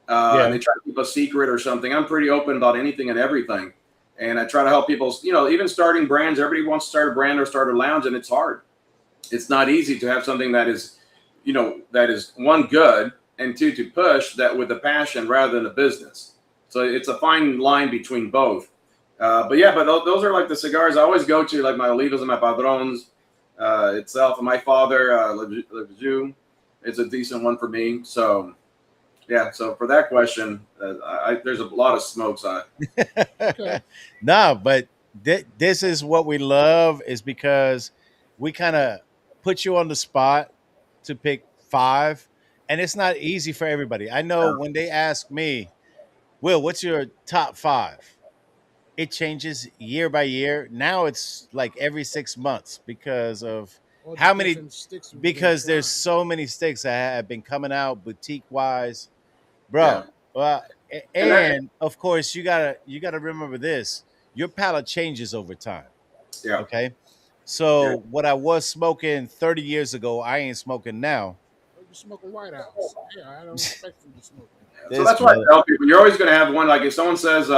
And they try to keep a secret or something. I'm pretty open about anything and everything. And I try to help people, even starting brands. Everybody wants to start a brand or start a lounge, and it's hard. It's not easy to have something that is, that is one, good, and two, to push that with a passion rather than a business. So it's a fine line between both. But those are like the cigars I always go to, like my Olivas and my Padrones itself. And my father, Le Jus, it's a decent one for me. So, yeah. So for that question, there's a lot of smokes on it. Okay. No, but this is what we love is because we kind of put you on the spot to pick 5, and it's not easy for everybody. I know when they ask me, Will, what's your top 5? It changes year by year. Now it's like every 6 months because of how many, because there's so many sticks that have been coming out boutique wise, bro. Yeah. Well, and of course you gotta remember this. Your palate changes over time. Yeah. Okay. So what I was smoking 30 years ago, I ain't smoking now. You're smoking White House. Yeah, I don't expect you to smoke. So that's why I tell people you're always going to have one. Like if someone says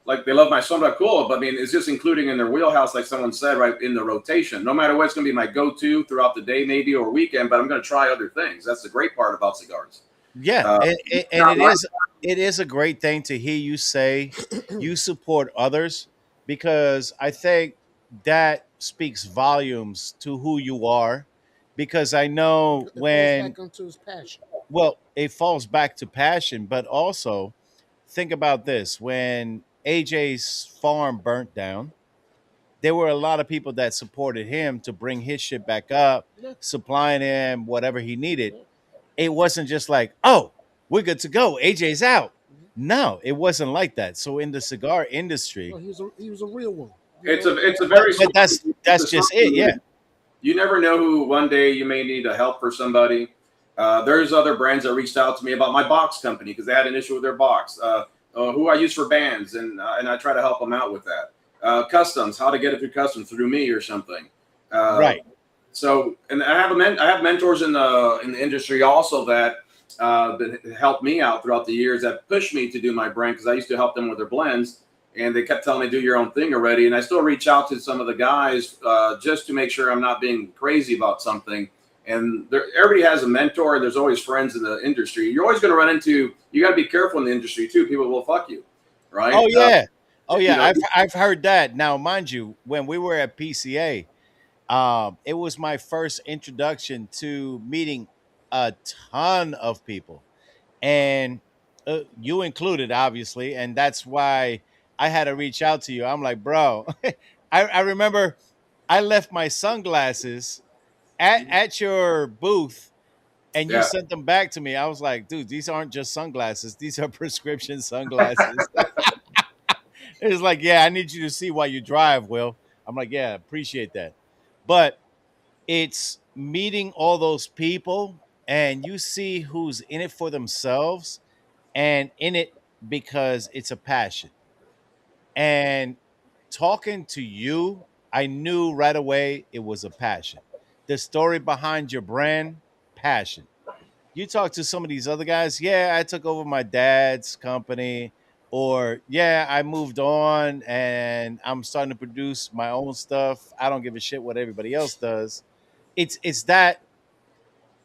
like they love my Sombra, cool, but I mean it's just including in their wheelhouse, like someone said, right in the rotation. No matter what, it's going to be my go-to throughout the day, maybe or weekend. But I'm going to try other things. That's the great part about cigars. Yeah, and it is a great thing to hear you say you support others because I think that speaks volumes to who you are. Because I know It when falls back onto his passion. well, it falls back to passion, but also think about this: when AJ's farm burnt down, there were a lot of people that supported him to bring his shit back up, supplying him whatever he needed. It wasn't just like, oh, we're good to go. AJ's out. No, it wasn't like that. So in the cigar industry, He was a real one. It's a very. But that's just it. Yeah. You never know who one day you may need a help for somebody. There's other brands that reached out to me about my box company because they had an issue with their box. Who I use for bands, and I try to help them out with that. Customs, how to get it through customs through me or something. Right. So, and I have mentors in the industry also that helped me out throughout the years that pushed me to do my brand because I used to help them with their blends. And they kept telling me, do your own thing already. And I still reach out to some of the guys just to make sure I'm not being crazy about something. And everybody has a mentor. There's always friends in the industry. You're always going to run into, you got to be careful in the industry too. People will fuck you. Right. Oh, yeah. I've heard that. Now, mind you, when we were at PCA, it was my first introduction to meeting a ton of people. And you included, obviously, and that's why I had to reach out to you. I'm like, bro, I remember I left my sunglasses at your booth, and you Yeah. sent them back to me. I was like, dude, these aren't just sunglasses; these are prescription sunglasses. It was like, yeah, I need you to see while you drive, Will. I'm like, yeah, appreciate that, but it's meeting all those people, and you see who's in it for themselves and in it because it's a passion. And talking to you, I knew right away it was a passion. The story behind your brand, passion. You talk to some of these other guys, yeah, I took over my dad's company, or yeah, I moved on and I'm starting to produce my own stuff. I don't give a shit what everybody else does. It's that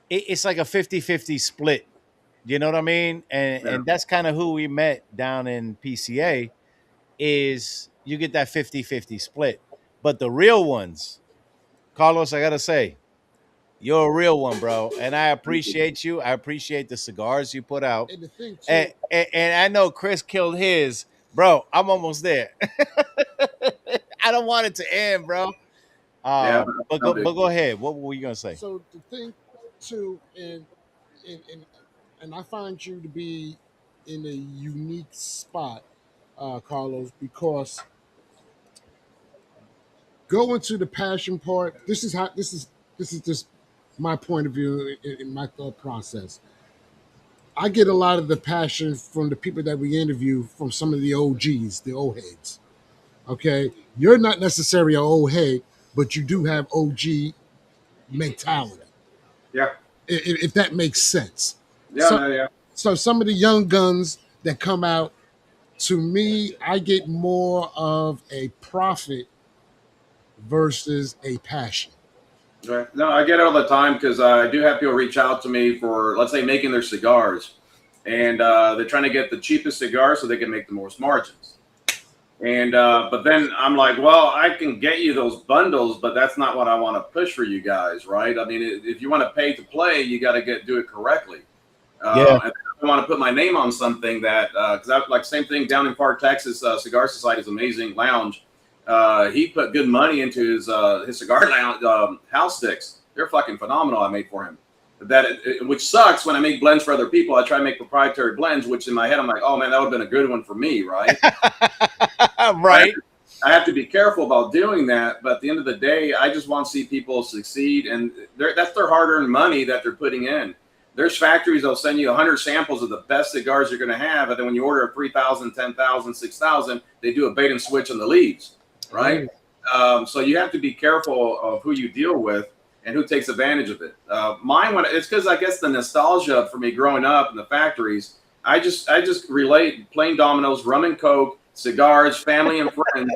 it's like a 50-50 split. You know what I mean? And that's kind of who we met down in PCA is you get that 50-50 split. But the real ones, Carlos, I got to say, you're a real one, bro. And I appreciate you. I appreciate the cigars you put out. And the thing And, too, and I know Chris killed his. Bro, I'm almost there. I don't want it to end, bro. Yeah. But go ahead. What were you going to say? so the thing too, and and I find you to be in a unique spot, Carlos, because going to the passion part. This is just my point of view in my thought process. I get a lot of the passion from the people that we interview from some of the OGs, the old heads. Okay, you're not necessarily an old head, but you do have OG mentality. Yeah. If that makes sense. Yeah. So, No, yeah. so some of the young guns that come out, to me, I get more of a profit versus a passion. Right. No, I get it all the time because I do have people reach out to me for, let's say, making their cigars, and they're trying to get the cheapest cigar so they can make the most margins. And but then I'm like, well, I can get you those bundles, but that's not what I want to push for you guys, right? I mean, if you want to pay to play, you got to do it correctly. Yeah. And I want to put my name on something that because I like same thing down in Park, Texas. Cigar Society is amazing lounge. He put good money into his cigar lounge house sticks. They're fucking phenomenal. I made for him. Which sucks when I make blends for other people. I try to make proprietary blends, which in my head I'm like, oh man, that would have been a good one for me, right? Right. I have to be careful about doing that. But at the end of the day, I just want to see people succeed, and that's their hard-earned money that they're putting in. There's factories that'll send you 100 samples of the best cigars you're going to have, and then when you order 3,000, 10,000, 6,000, they do a bait and switch on the leaves, right? So you have to be careful of who you deal with and who takes advantage of it. It's because I guess the nostalgia for me growing up in the factories. I just relate plain Domino's, rum and Coke, cigars, family and friends.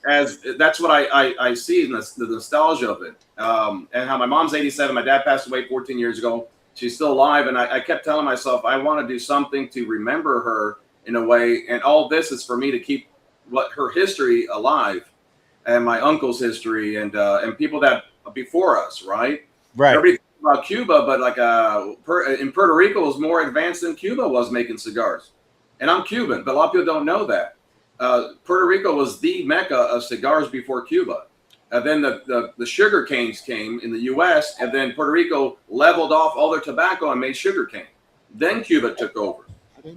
As that's what I see in the nostalgia of it, and how my mom's 87, my dad passed away 14 years ago. She's still alive, and I kept telling myself I want to do something to remember her in a way, and all this is for me to keep her history alive, and my uncle's history, and people that before us, right? Right. Everybody thinks about Cuba, but like in Puerto Rico was more advanced than Cuba was making cigars, and I'm Cuban, but a lot of people don't know that. Puerto Rico was the mecca of cigars before Cuba. Then the sugar canes came in the U.S., and then Puerto Rico leveled off all their tobacco and made sugar cane. Then Cuba took over.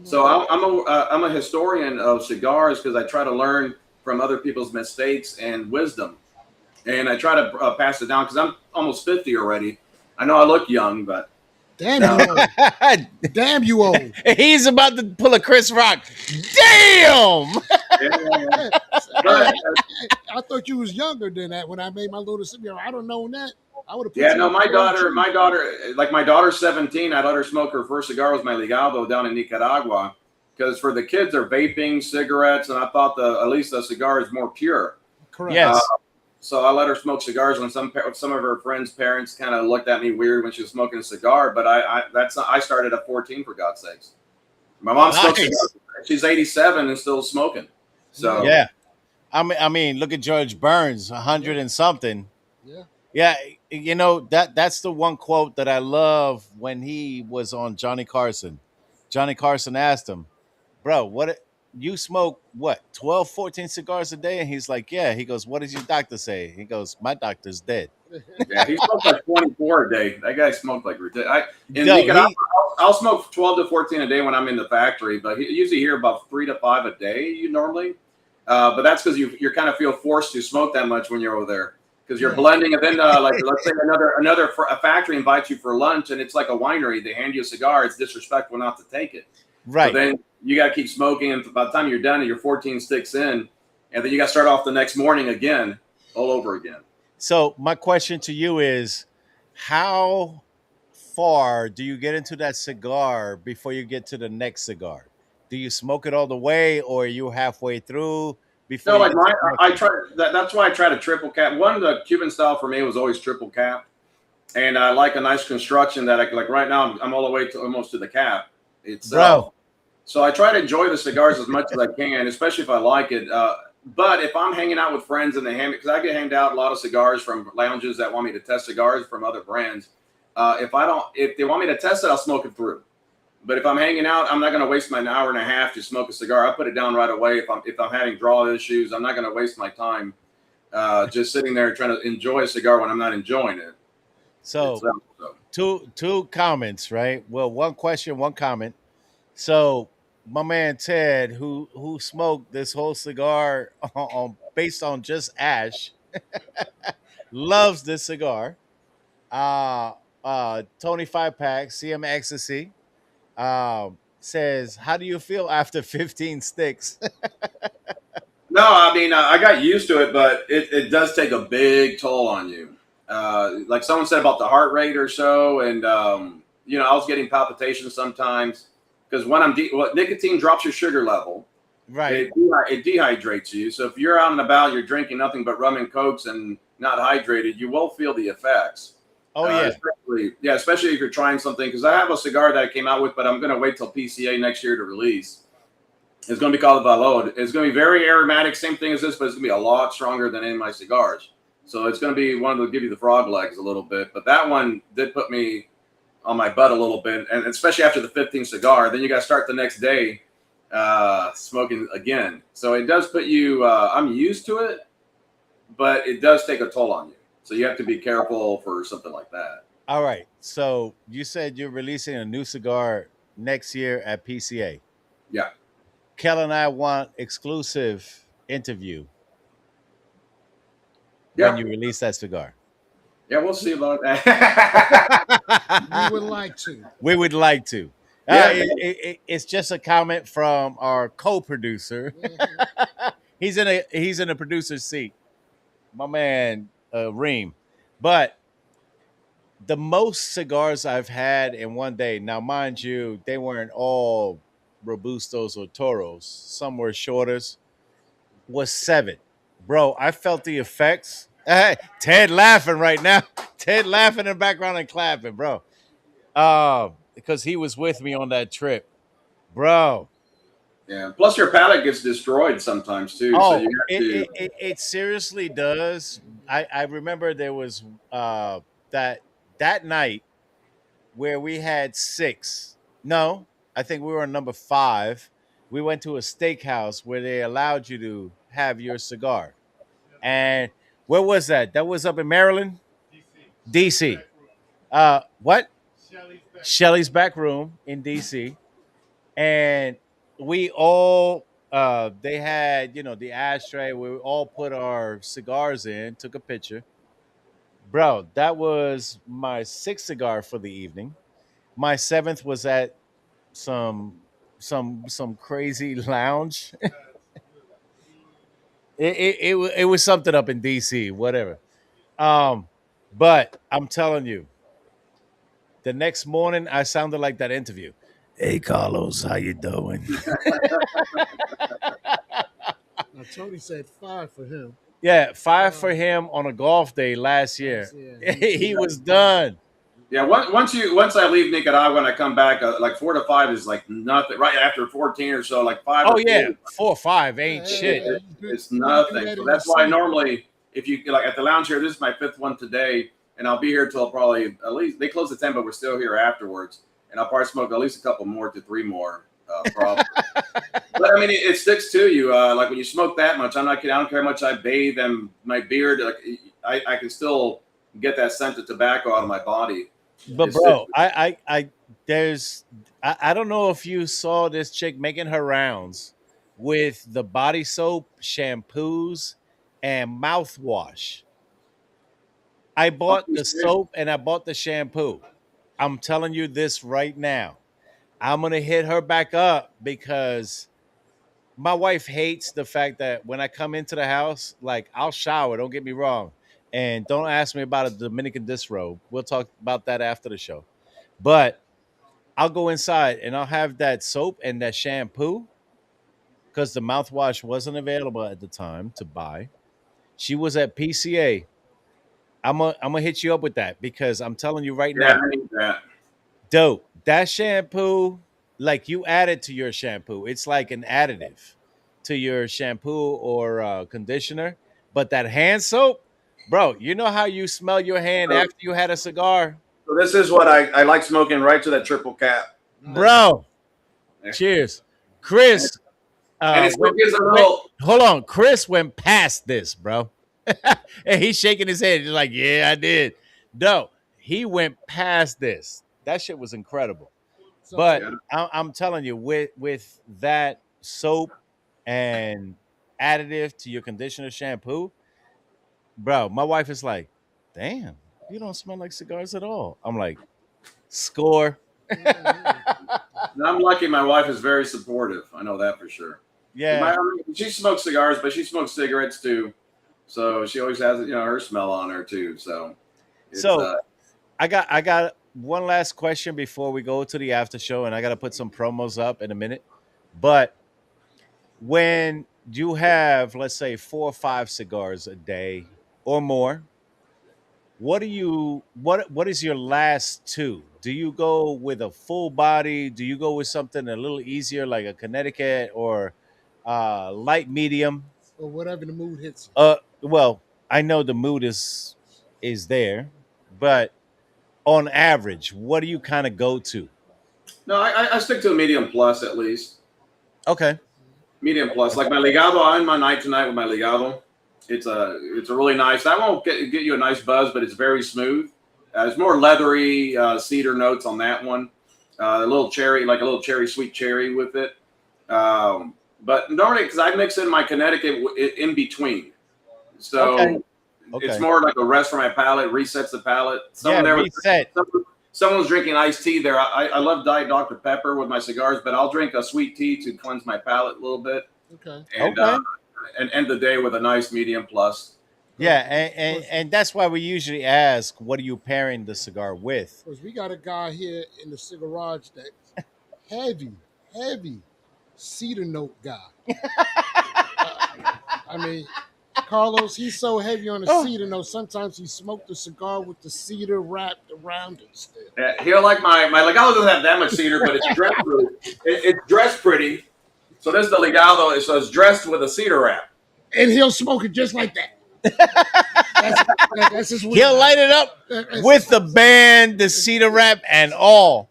So I'm a historian of cigars because I try to learn from other people's mistakes and wisdom, and I try to pass it down because I'm almost 50 already. I know I look young, but damn you old. Damn you old. He's about to pull a Chris Rock. Damn. I thought you was younger than that when I made my little cigar. I don't know that. I would have. Yeah, no, my daughter's 17. I let her smoke her first cigar with my ligado down in Nicaragua because for the kids they're vaping cigarettes, and I thought at least the cigar is more pure. Correct. Yes. So I let her smoke cigars when some of her friends' parents kind of looked at me weird when she was smoking a cigar. But I started at 14 for God's sakes. My mom smokes cigars. She's 87 and still smoking. So yeah, I mean, look at George Burns, 100 and something. Yeah, that's the one quote that I love when he was on Johnny Carson. Johnny Carson asked him, bro, you smoke what, 12, 14 cigars a day? And he's like, yeah. He goes, what does your doctor say? He goes, my doctor's dead. Yeah, he smoked like 24 a day. That guy smoked like ridiculous. In No, Nicaragua, I'll smoke 12 to 14 a day when I'm in the factory, but usually here about 3 to 5 a day. You normally, but that's because you kind of feel forced to smoke that much when you're over there because you're blending. And then like let's say a factory invites you for lunch and it's like a winery. They hand you a cigar. It's disrespectful not to take it. Right. So then you got to keep smoking, and by the time you're done and you're 14 sticks in, and then you got to start off the next morning again, all over again. So my question to you is, how far do you get into that cigar before you get to the next cigar? Do you smoke it all the way, or are you halfway through before? No, like mine, I try. That's why I try to triple cap. One, the Cuban style for me was always triple cap, and I like a nice construction that I like. Right now, I'm all the way to almost to the cap itself. So I try to enjoy the cigars as much as I can, especially if I like it. But if I'm hanging out with friends and they hand me, because I get handed out a lot of cigars from lounges that want me to test cigars from other brands. If they want me to test it, I'll smoke it through. But if I'm hanging out, I'm not going to waste my hour and a half to smoke a cigar. I put it down right away. If I'm having draw issues, I'm not going to waste my time just sitting there trying to enjoy a cigar when I'm not enjoying it. So two comments, right? Well, one question, one comment. So my man Ted, who smoked this whole cigar based on just ash, loves this cigar. Tony 5-pack, CM Ecstasy, says, how do you feel after 15 sticks? No, I mean, I got used to it, but it does take a big toll on you. Like someone said about the heart rate or so, and I was getting palpitations sometimes because when nicotine drops your sugar level, right? It dehydrates you. So if you're out and about, you're drinking nothing but rum and cokes and not hydrated, you will feel the effects. Oh yeah, especially if you're trying something. Because I have a cigar that I came out with, but I'm going to wait till PCA next year to release. It's going to be called the Valode. It's going to be very aromatic, same thing as this, but it's going to be a lot stronger than any of my cigars. So it's going to be one that will give you the frog legs a little bit. But that one did put me on my butt a little bit, and especially after the 15th cigar. Then you got to start the next day smoking again. So it does put you. I'm used to it, but it does take a toll on you. So you have to be careful for something like that. All right. So you said you're releasing a new cigar next year at PCA. Yeah. Kel and I want exclusive interview when you release that cigar. Yeah, we'll see about that. We would like to. We would like to. Yeah. It's just a comment from our co-producer. He's in a producer's seat. My man, Reem. But the most cigars I've had in one day, now mind you, they weren't all Robustos or Toros. Some were shorters, was 7. Bro, I felt the effects. Ted laughing right now. Ted laughing in the background and clapping, bro. Because he was with me on that trip. Bro. Yeah. Plus your palate gets destroyed sometimes too. Oh, So you have to... it seriously does. I remember there was that night where we had 6. No, I think we were on number 5. We went to a steakhouse where they allowed you to have your cigar. And where was that? That was up in Maryland? DC. What? Shelly's back room in DC. And we all they had, the ashtray. We all put our cigars in, took a picture. Bro, that was my 6th cigar for the evening. My 7th was at some crazy lounge. It was something up in DC, whatever. But I'm telling you, the next morning I sounded like that interview. Hey Carlos, how you doing? Now, Tony said 5 for him. Yeah, 5 for him on a golf day last year. He was done. Yeah, once I leave Nicaragua and I come back, like 4 to 5 is like nothing. Right after 14 or so, like 5. Oh yeah, 4 or 5 ain't shit. It's nothing. So that's why normally, if you like at the lounge here, this is my 5th one today, and I'll be here till probably at least they close at 10, but we're still here afterwards. and I'll probably smoke at least a couple more to 3 more, probably. But I mean, it sticks to you. Like when you smoke that much, I'm not kidding. I don't care how much I bathe and my beard. Like I can still get that scent of tobacco out of my body. But bro, I don't know if you saw this chick making her rounds with the body soap, shampoos, and mouthwash. I bought the soap and I bought the shampoo. I'm telling you this right now. I'm gonna hit her back up because my wife hates the fact that when I come into the house, like I'll shower, don't get me wrong. And don't ask me about a Dominican disrobe. We'll talk about that after the show. But I'll go inside and I'll have that soap and that shampoo because the mouthwash wasn't available at the time to buy. She was at PCA. I'm gonna hit you up with that because I'm telling you right Yeah, now, I need that. dope. That shampoo, like you add it to your shampoo. It's like an additive to your shampoo or conditioner. But that hand soap, bro, you know how you smell your hand after you had a cigar, So this is what I like smoking right to that triple cap, bro. Cheers, Chris. And it still gives a little. Hold on, Chris went past this, bro, and he's shaking his head. He's like, "Yeah, I did." No, he went past this. That shit was incredible. But I'm telling you, with that soap and additive to your conditioner shampoo, bro, my wife is like, "Damn, you don't smell like cigars at all." I'm like, "Score." And I'm lucky. My wife is very supportive. I know that for sure. Yeah. She smokes cigars, but she smokes cigarettes too. So she always has her smell on her too. So, I got one last question before we go to the after show, and I got to put some promos up in a minute. But when you have, let's say, 4 or 5 cigars a day or more, what is your last 2? Do you go with a full body? Do you go with something a little easier like a Connecticut or light medium? Or whatever the mood hits you. Well, I know the mood is there, but on average, what do you kind of go to? No, I stick to a medium plus at least. Okay. Medium plus, like my Legado. I end my night tonight with my Legado. It's a really nice. That won't get you a nice buzz, but it's very smooth. It's more leathery cedar notes on that one. A little cherry, like a little sweet cherry with it. But normally, because I mix in my Connecticut in between, so it's more like a rest for my palate, resets the palate. Someone was drinking iced tea there. I love Diet Dr. Pepper with my cigars, but I'll drink a sweet tea to cleanse my palate a little bit. Okay. And end the day with a nice medium plus. Yeah, and that's why we usually ask, what are you pairing the cigar with? Because we got a guy here in the Cigarage that heavy cedar note guy. I mean, Carlos, he's so heavy on the cedar note. Sometimes he smoked the cigar with the cedar wrapped around it still. Yeah, he'll like my Legado doesn't have that much cedar, but it's dressed pretty. It's dressed pretty. So this is the Legado. So it's dressed with a cedar wrap. And he'll smoke it just like that. That's his He'll light it up with the band, the cedar wrap, and all.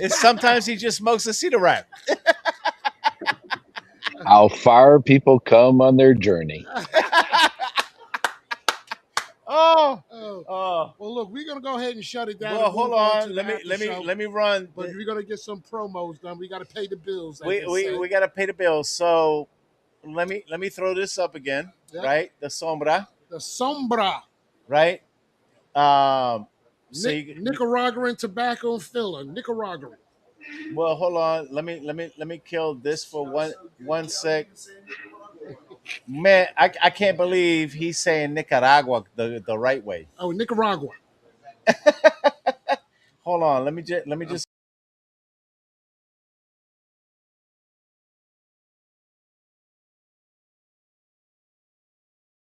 Sometimes he just smokes a cedar wrap. How far people come on their journey. Well, look, we're gonna go ahead and shut it down. Well, hold on. Let me run. But we're gonna get some promos done. We gotta pay the bills. We gotta pay the bills. So let me throw this up again. Yep. Right, the Sombra. The Sombra. Right. Nicaraguan tobacco filler. Nicaraguan. Well, hold on. Let me kill this for one sec. Man, I can't believe he's saying Nicaragua the right way. Oh, Nicaragua. Hold on. Let me just.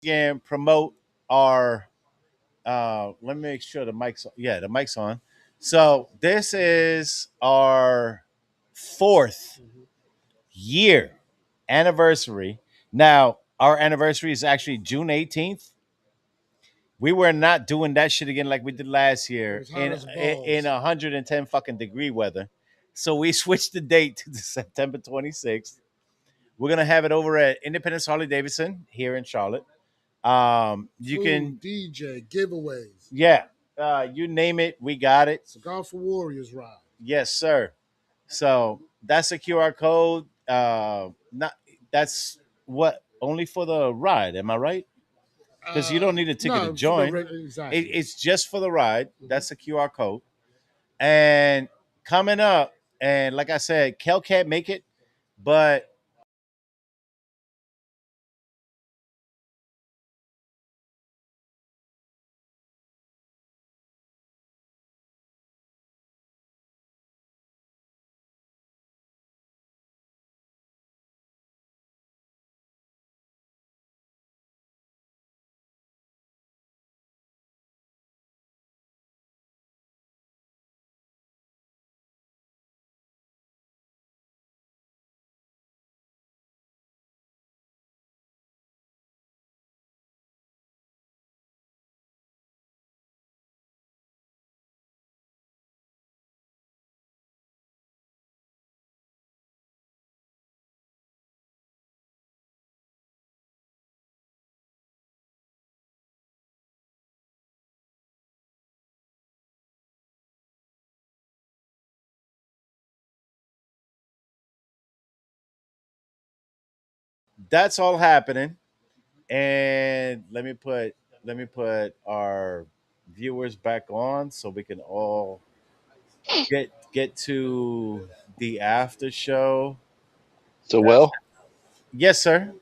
Again, promote our. Let me make sure the mic's. Yeah, the mic's on. So this is our 4th year anniversary. Now, our anniversary is actually June 18th. we were not doing that shit again like we did last year was hot in as balls. 110 fucking degree weather. So we switched the date to September 26th. We're gonna have it over at Independence Harley Davidson here in Charlotte. You Food, can DJ, giveaways. Yeah, you name it, we got it. Cigar for Warriors ride. Yes, sir. So that's a QR code. Not that's what only for the ride. Am I right? Because you don't need a ticket to join. Exactly. It's just for the ride. That's a QR code. And coming up, and like I said, Kel can't make it, but that's all happening. And let me put our viewers back on so we can all get to the after show. So, Will, Yes, sir.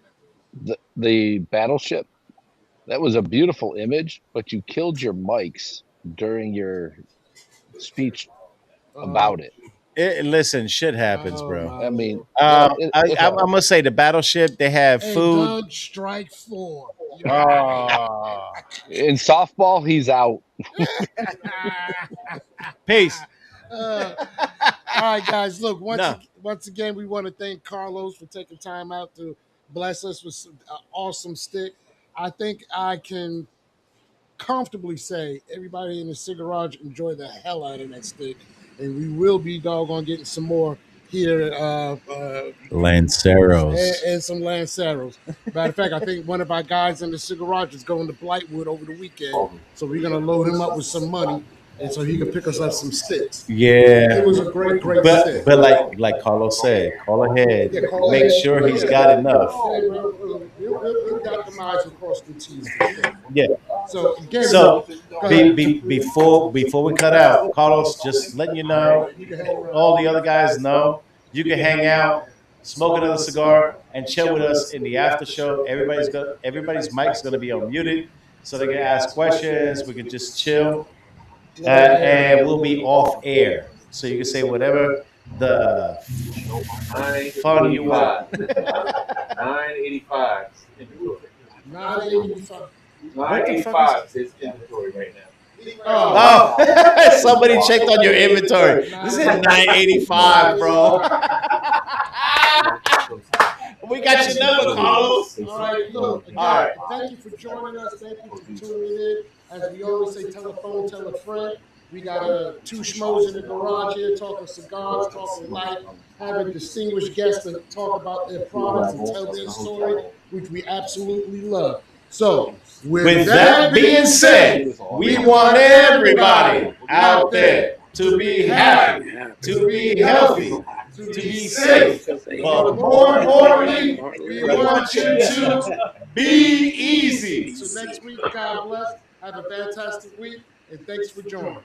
the battleship, that was a beautiful image, but you killed your mics during your speech about it. Listen, shit happens, bro. I mean, I'm gonna say the battleship. They have Hey, food. Doug, strike 4. Oh. In softball, he's out. Peace. All right, guys. Look, once again, we want to thank Carlos for taking time out to bless us with some awesome stick. I think I can comfortably say everybody in the Cigarage enjoyed the hell out of that stick, and we will be doggone getting some more here. Lanceros. And some Lanceros. Matter of fact, I think one of our guys in the Cigarage is going to Blightwood over the weekend, so we're gonna load him up with some money, and so he can pick us up some sticks. Yeah, it was a great stick. But like Carlos said, call ahead. Make sure he's got enough. We'll dot the I's and cross the T's. Yeah. So again, before we cut out, Carlos, just letting you know, all the other guys know, you can hang out, smoke another cigar, and chill with us in the after show. Everybody's mic's gonna be unmuted, so they can ask questions. We can just chill, and we'll be off air, so you can say whatever the fun you want. 985 inventory. 985. 985 is inventory right now. Oh, somebody checked on your inventory. This is 985, bro. We got your number, Carlos. All right, look. Again, thank you for joining us. Thank you for tuning in. As we always say, tell a phone, tell a friend. We got two schmoes in the garage here talking cigars, talking life, having distinguished guests to talk about their products and tell their story, which we absolutely love. So, with that being said, we want everybody out there to be happy, to be healthy, to be safe, but more importantly, we want you to be easy. So next week, God bless. Have a fantastic week, and thanks for joining.